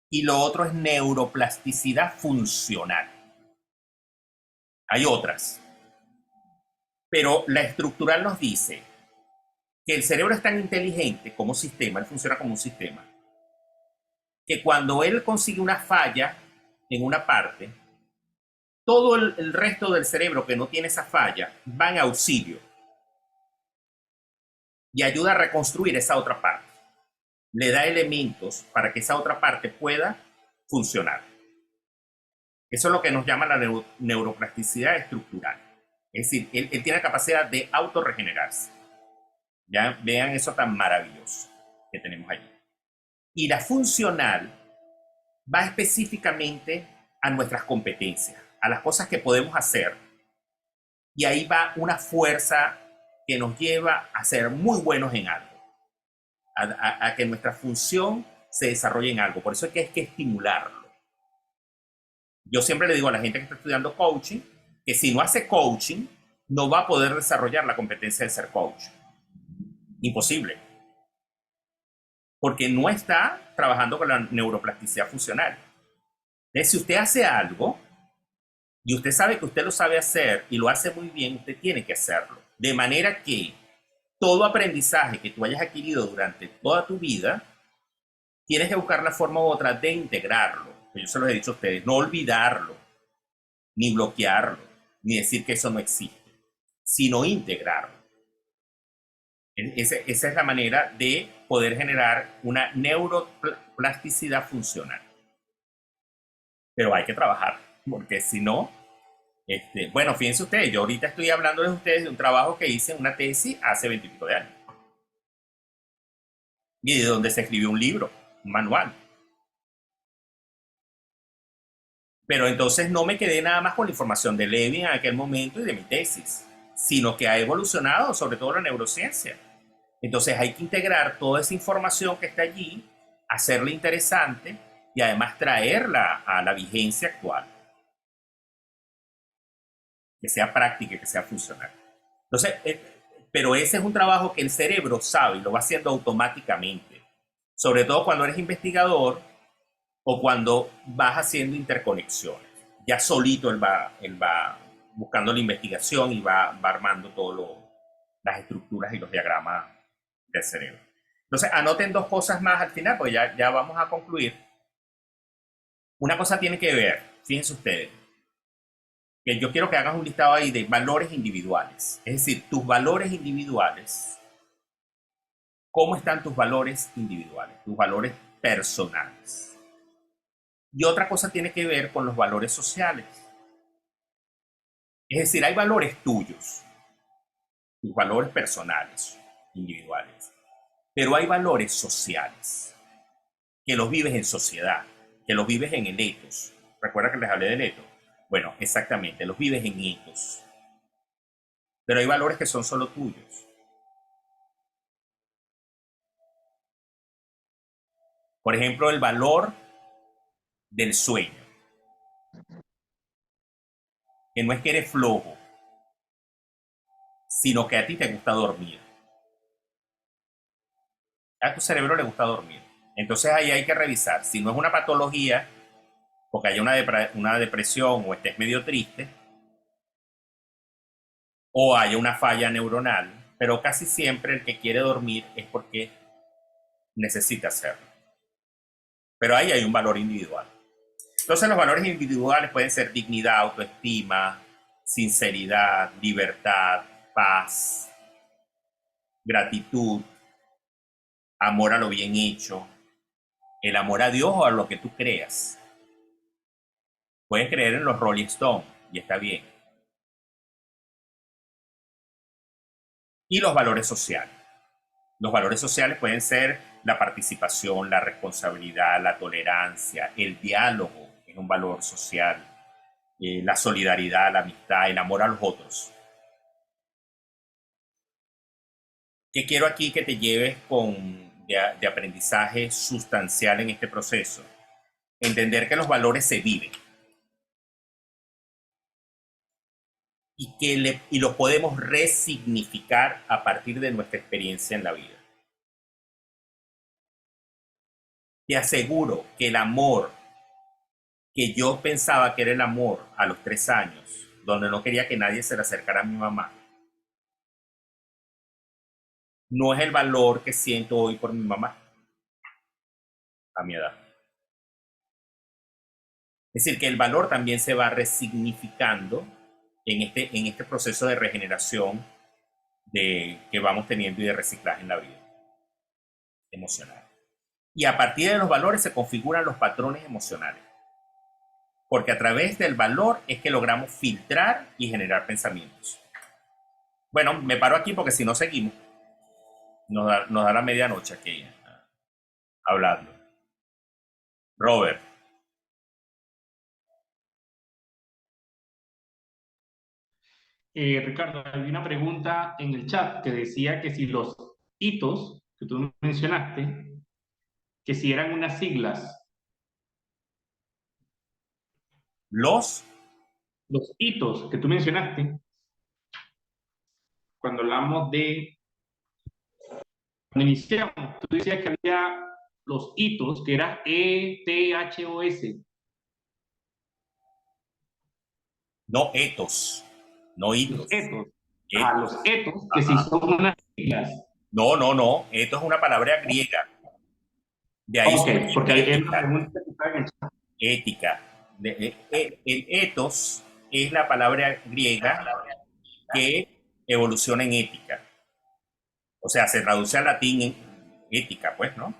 y lo otro es neuroplasticidad funcional. Hay otras, pero la estructural nos dice que el cerebro es tan inteligente como sistema, él funciona como un sistema, que cuando él consigue una falla en una parte, todo el resto del cerebro que no tiene esa falla va en auxilio y ayuda a reconstruir esa otra parte. Le da elementos para que esa otra parte pueda funcionar. Eso es lo que nos llama la neuroplasticidad estructural. Es decir, él tiene la capacidad de autorregenerarse. Ya vean eso tan maravilloso que tenemos allí. Y la funcional va específicamente a nuestras competencias, a las cosas que podemos hacer. Y ahí va una fuerza que nos lleva a ser muy buenos en algo, a que nuestra función se desarrolle en algo. Por eso es que estimularlo. Yo siempre le digo a la gente que está estudiando coaching que si no hace coaching, no va a poder desarrollar la competencia de ser coach. Imposible. Porque no está trabajando con la neuroplasticidad funcional. Entonces, si usted hace algo y usted sabe que usted lo sabe hacer y lo hace muy bien, usted tiene que hacerlo. De manera que todo aprendizaje que tú hayas adquirido durante toda tu vida, tienes que buscar la forma u otra de integrarlo. Yo se los he dicho a ustedes, no olvidarlo, ni bloquearlo, ni decir que eso no existe, sino integrarlo. Esa es la manera de poder generar una neuroplasticidad funcional. Pero hay que trabajar, porque si no, bueno, fíjense ustedes, yo ahorita estoy hablándoles a ustedes de un trabajo que hice en una tesis hace 20 y pico de años. Y de donde se escribió un libro, un manual. Pero entonces no me quedé nada más con la información de Levy en aquel momento y de mi tesis, sino que ha evolucionado, sobre todo la neurociencia. Entonces hay que integrar toda esa información que está allí, hacerla interesante y además traerla a la vigencia actual. Que sea práctica, que sea funcional. Entonces, pero ese es un trabajo que el cerebro sabe y lo va haciendo automáticamente. Sobre todo cuando eres investigador o cuando vas haciendo interconexiones. Ya solito él va buscando la investigación y va armando todas las estructuras y los diagramas del cerebro. Entonces, anoten dos cosas más al final, porque ya vamos a concluir. Una cosa tiene que ver, fíjense ustedes, que yo quiero que hagas un listado ahí de valores individuales. Es decir, tus valores individuales. ¿Cómo están tus valores individuales? Tus valores personales. Y otra cosa tiene que ver con los valores sociales. Es decir, hay valores tuyos tus valores personales, individuales. Pero hay valores sociales, que los vives en sociedad, que los vives en el ethos. ¿Recuerda que les hablé del ethos? Bueno, exactamente, los vives en ethos. Pero hay valores que son solo tuyos. Por ejemplo, el valor del sueño. Que no es que eres flojo, sino que a ti te gusta dormir. A tu cerebro le gusta dormir. Entonces ahí hay que revisar. Si no es una patología, porque haya una depresión o estés medio triste, o haya una falla neuronal, pero casi siempre el que quiere dormir es porque necesita hacerlo. Pero ahí hay un valor individual. Entonces los valores individuales pueden ser dignidad, autoestima, sinceridad, libertad, paz, gratitud, amor a lo bien hecho, el amor a Dios o a lo que tú creas. Puedes creer en los Rolling Stones y está bien. Y los valores sociales. Los valores sociales pueden ser la participación, la responsabilidad, la tolerancia, el diálogo, que es un valor social, la solidaridad, la amistad, el amor a los otros. ¿Qué quiero aquí que te lleves de aprendizaje sustancial en este proceso? Entender que los valores se viven y los podemos resignificar a partir de nuestra experiencia en la vida. Te aseguro que el amor que yo pensaba que era el amor a los 3 años, donde no quería que nadie se le acercara a mi mamá, no es el valor que siento hoy por mi mamá a mi edad. Es decir, que el valor también se va resignificando en este proceso de regeneración que vamos teniendo y de reciclaje en la vida emocional. Y a partir de los valores se configuran los patrones emocionales. Porque a través del valor es que logramos filtrar y generar pensamientos. Bueno, me paro aquí porque si no seguimos, nos da la medianoche aquí hablando. Robert. Ricardo, hay una pregunta en el chat que decía que si los hitos que tú mencionaste, que si eran unas siglas. Los hitos que tú mencionaste, cuando hablamos de, cuando iniciamos, tú decías que había los hitos, que era ETHOS. No etos, no hitos. Los etos. Etos. Los etos, que si son unas siglas. No. Esto es una palabra griega. De ahí porque hay ética. una pregunta que está en el chat. Ética. El etos es la palabra griega que evoluciona en ética. O sea, se traduce al latín en ética, pues, ¿no?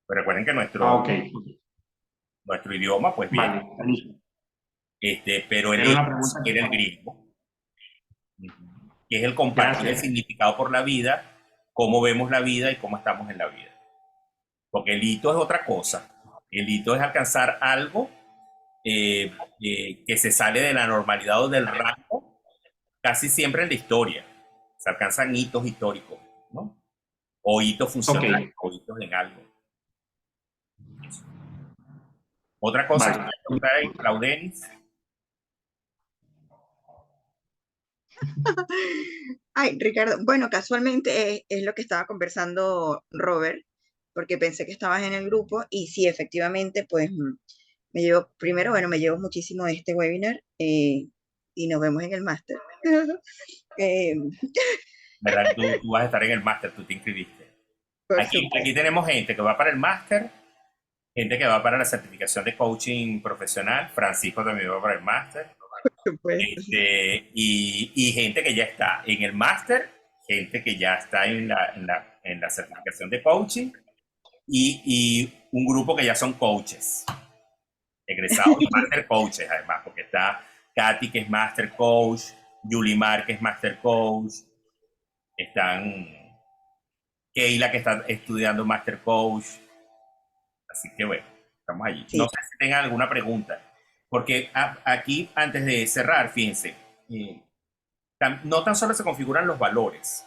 Pero recuerden que nuestro idioma, pues bien. Vale. Pero el etos era el griego, que es el compartir el significado por la vida, cómo vemos la vida y cómo estamos en la vida. Porque el hito es otra cosa. El hito es alcanzar algo que se sale de la normalidad o del rango, casi siempre en la historia. Se alcanzan hitos históricos, ¿no? O hitos funcionales, o hitos en algo. Eso. Otra cosa que me preguntáis, Claudenis. Ay, Ricardo, bueno, casualmente es lo que estaba conversando Robert, porque pensé que estabas en el grupo y sí, efectivamente, pues primero, bueno, me llevo muchísimo de este webinar y nos vemos en el máster. ¿Verdad? Tú vas a estar en el máster, tú te inscribiste. Aquí tenemos gente que va para el máster, gente que va para la certificación de coaching profesional, Francisco también va para el máster, y gente que ya está en el máster, gente que ya está en la certificación de coaching, y un grupo que ya son coaches, egresados de master coaches además, porque está Katy que es master coach, Yulimar que es master coach, Están Keila, que está estudiando Master Coach. Así que bueno, estamos allí. No Sí, sé si tengan alguna pregunta, porque aquí, antes de cerrar, fíjense, eh, no tan solo se configuran los valores,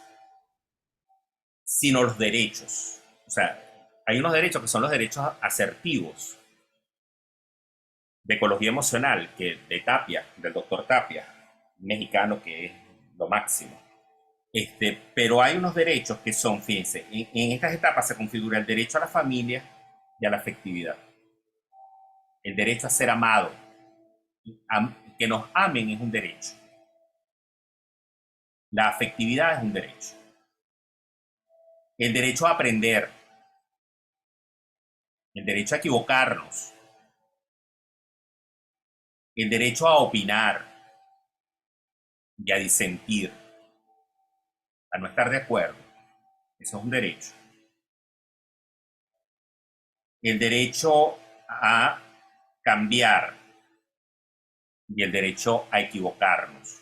sino los derechos. O sea, hay unos derechos que son los derechos asertivos de ecología emocional, que de Tapia, del doctor Tapia, mexicano, que es lo máximo. Pero hay unos derechos que son, fíjense, en estas etapas se configura el derecho a la familia y a la afectividad. El derecho a ser amado. Que nos amen es un derecho. La afectividad es un derecho. El derecho a aprender. El derecho a equivocarnos. El derecho a opinar y a disentir. A no estar de acuerdo. Eso es un derecho. El derecho a cambiar y el derecho a equivocarnos,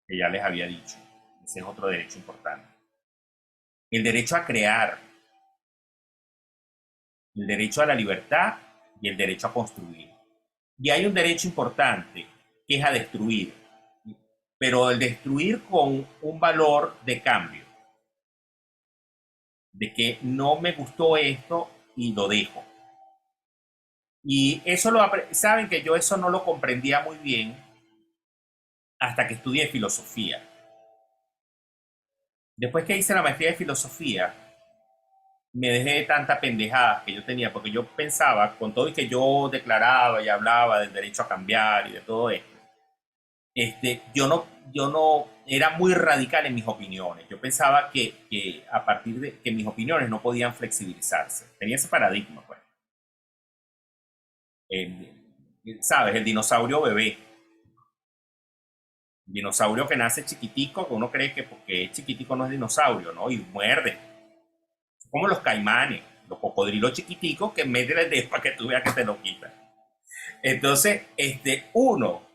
que ya les había dicho. Ese es otro derecho importante. El derecho a crear, el derecho a la libertad y el derecho a construir. Y hay un derecho importante que es a destruir, pero el destruir con un valor de cambio, de que no me gustó esto y lo dejo. Y eso saben que yo eso no lo comprendía muy bien hasta que estudié filosofía. Después que hice la maestría de filosofía, me dejé de tanta pendejada que yo tenía, porque yo pensaba, con todo y que yo declaraba y hablaba del derecho a cambiar y de todo esto, yo no era muy radical en mis opiniones. Yo pensaba que a partir de que mis opiniones no podían flexibilizarse. Tenía ese paradigma, pues. ¿Sabes? El dinosaurio bebé. El dinosaurio que nace chiquitico, que uno cree que porque es chiquitico no es dinosaurio, ¿no? Y muerde. Como los caimanes, los cocodrilos chiquiticos que meten el dedo para que tú veas que te lo quitan. Entonces, uno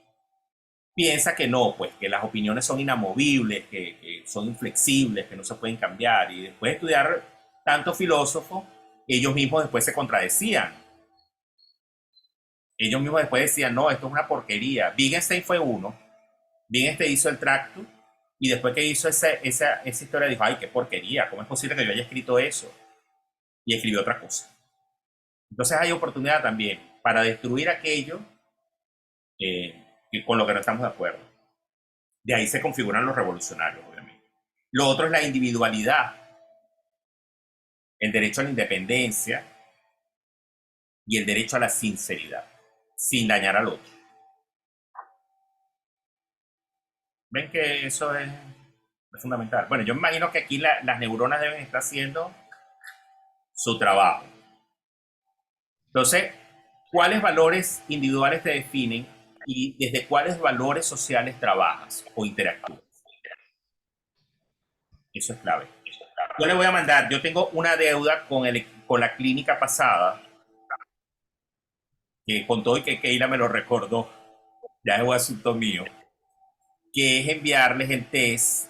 piensa que no, pues que las opiniones son inamovibles, que son inflexibles, que no se pueden cambiar. Y después de estudiar tantos filósofos, ellos mismos después se contradecían. Ellos mismos después decían, no, esto es una porquería. Wittgenstein fue uno. Wittgenstein hizo el tracto y después que hizo esa historia dijo, ay, qué porquería, ¿cómo es posible que yo haya escrito eso? Y escribió otra cosa. Entonces hay oportunidad también para destruir aquello con lo que no estamos de acuerdo. De ahí se configuran los revolucionarios, obviamente. Lo otro es la individualidad, el derecho a la independencia y el derecho a la sinceridad, sin dañar al otro. ¿Ven que eso es fundamental? Bueno, yo me imagino que aquí las neuronas deben estar haciendo su trabajo. Entonces, ¿cuáles valores individuales te definen y desde cuáles valores sociales trabajas o interactúas? Eso es clave. Yo le voy a mandar, yo tengo una deuda con la clínica pasada, que con todo y que Keila me lo recordó, ya es un asunto mío, que es enviarles el test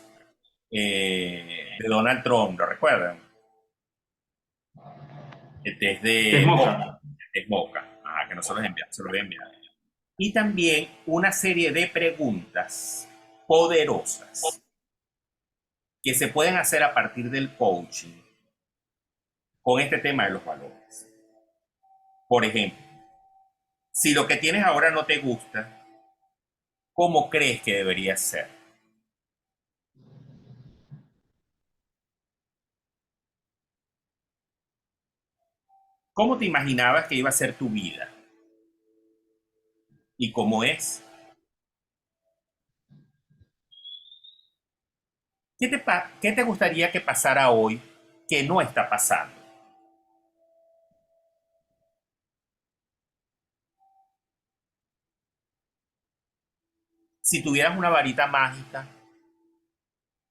de Donald Trump, ¿lo recuerdan? El test Es de Moca, moca. de Moca, que no se los enviamos, se los voy a enviar. Y también una serie de preguntas poderosas que se pueden hacer a partir del coaching con este tema de los valores. Por ejemplo, si lo que tienes ahora no te gusta, ¿cómo crees que debería ser? ¿Cómo te imaginabas que iba a ser tu vida? ¿Y cómo es? ¿Qué te gustaría que pasara hoy que no está pasando? Si tuvieras una varita mágica,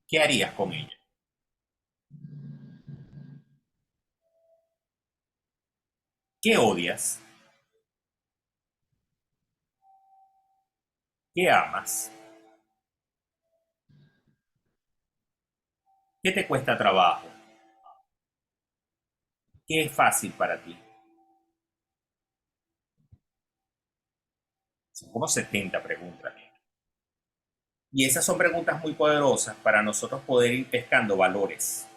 ¿qué harías con ella? ¿Qué odias? ¿Qué amas? ¿Qué te cuesta trabajo? ¿Qué es fácil para ti? Son como 70 preguntas. Y esas son preguntas muy poderosas para nosotros poder ir pescando valores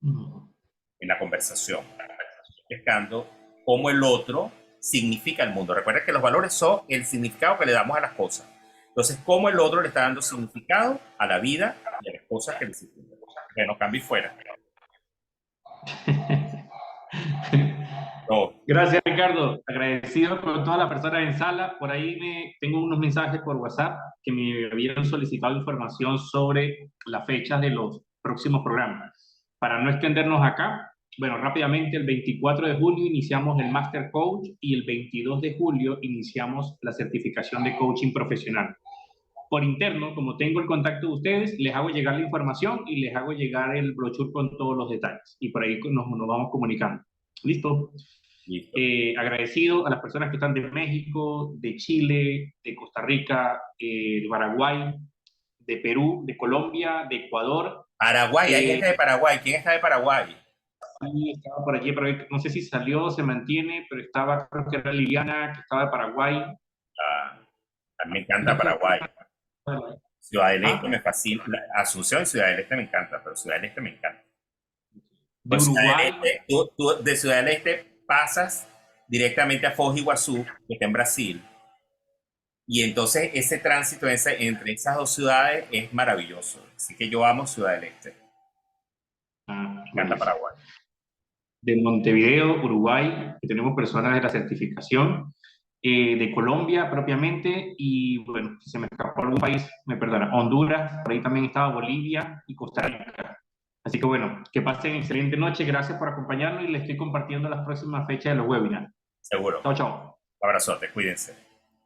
en la conversación, pescando cómo el otro significa el mundo. Recuerda que los valores son el significado que le damos a las cosas. Entonces, cómo el otro le está dando significado a la vida y a las cosas que le significan. Bueno, cambio y fuera. No. Gracias, Ricardo. Agradecido con todas las personas en sala. Por ahí tengo unos mensajes por WhatsApp que me habían solicitado información sobre las fechas de los próximos programas. Para no extendernos acá, bueno, rápidamente, el 24 de junio iniciamos el Master Coach y el 22 de julio iniciamos la certificación de coaching profesional. Por interno, como tengo el contacto de ustedes, les hago llegar la información y les hago llegar el brochure con todos los detalles. Y por ahí nos vamos comunicando. ¿Listo? Listo. Agradecido a las personas que están de México, de Chile, de Costa Rica, de Paraguay, de Perú, de Colombia, de Ecuador. Paraguay, hay gente de Paraguay. ¿Quién está de Paraguay? Sí, estaba por allí, pero no sé si salió o se mantiene, pero estaba, creo que era Liliana, que estaba de Paraguay. A mí me encanta Paraguay. Ciudad del Este me fascina. Asunción y Ciudad del Este me encanta, pero Ciudad del Este me encanta. De Pues Uruguay. Tú de Ciudad del Este pasas directamente a Foz do Iguazú, que está en Brasil. Y entonces ese tránsito entre esas dos ciudades es maravilloso. Así que yo amo Ciudad del Este. Me encanta Paraguay. De Montevideo, Uruguay, que tenemos personas de la certificación, de Colombia propiamente, y bueno, si se me escapó algún país, me perdona, Honduras, por ahí también estaba Bolivia y Costa Rica. Así que bueno, que pasen excelente noche, gracias por acompañarnos y les estoy compartiendo las próximas fechas de los webinars. Seguro. Chao, chao. Un abrazote, cuídense.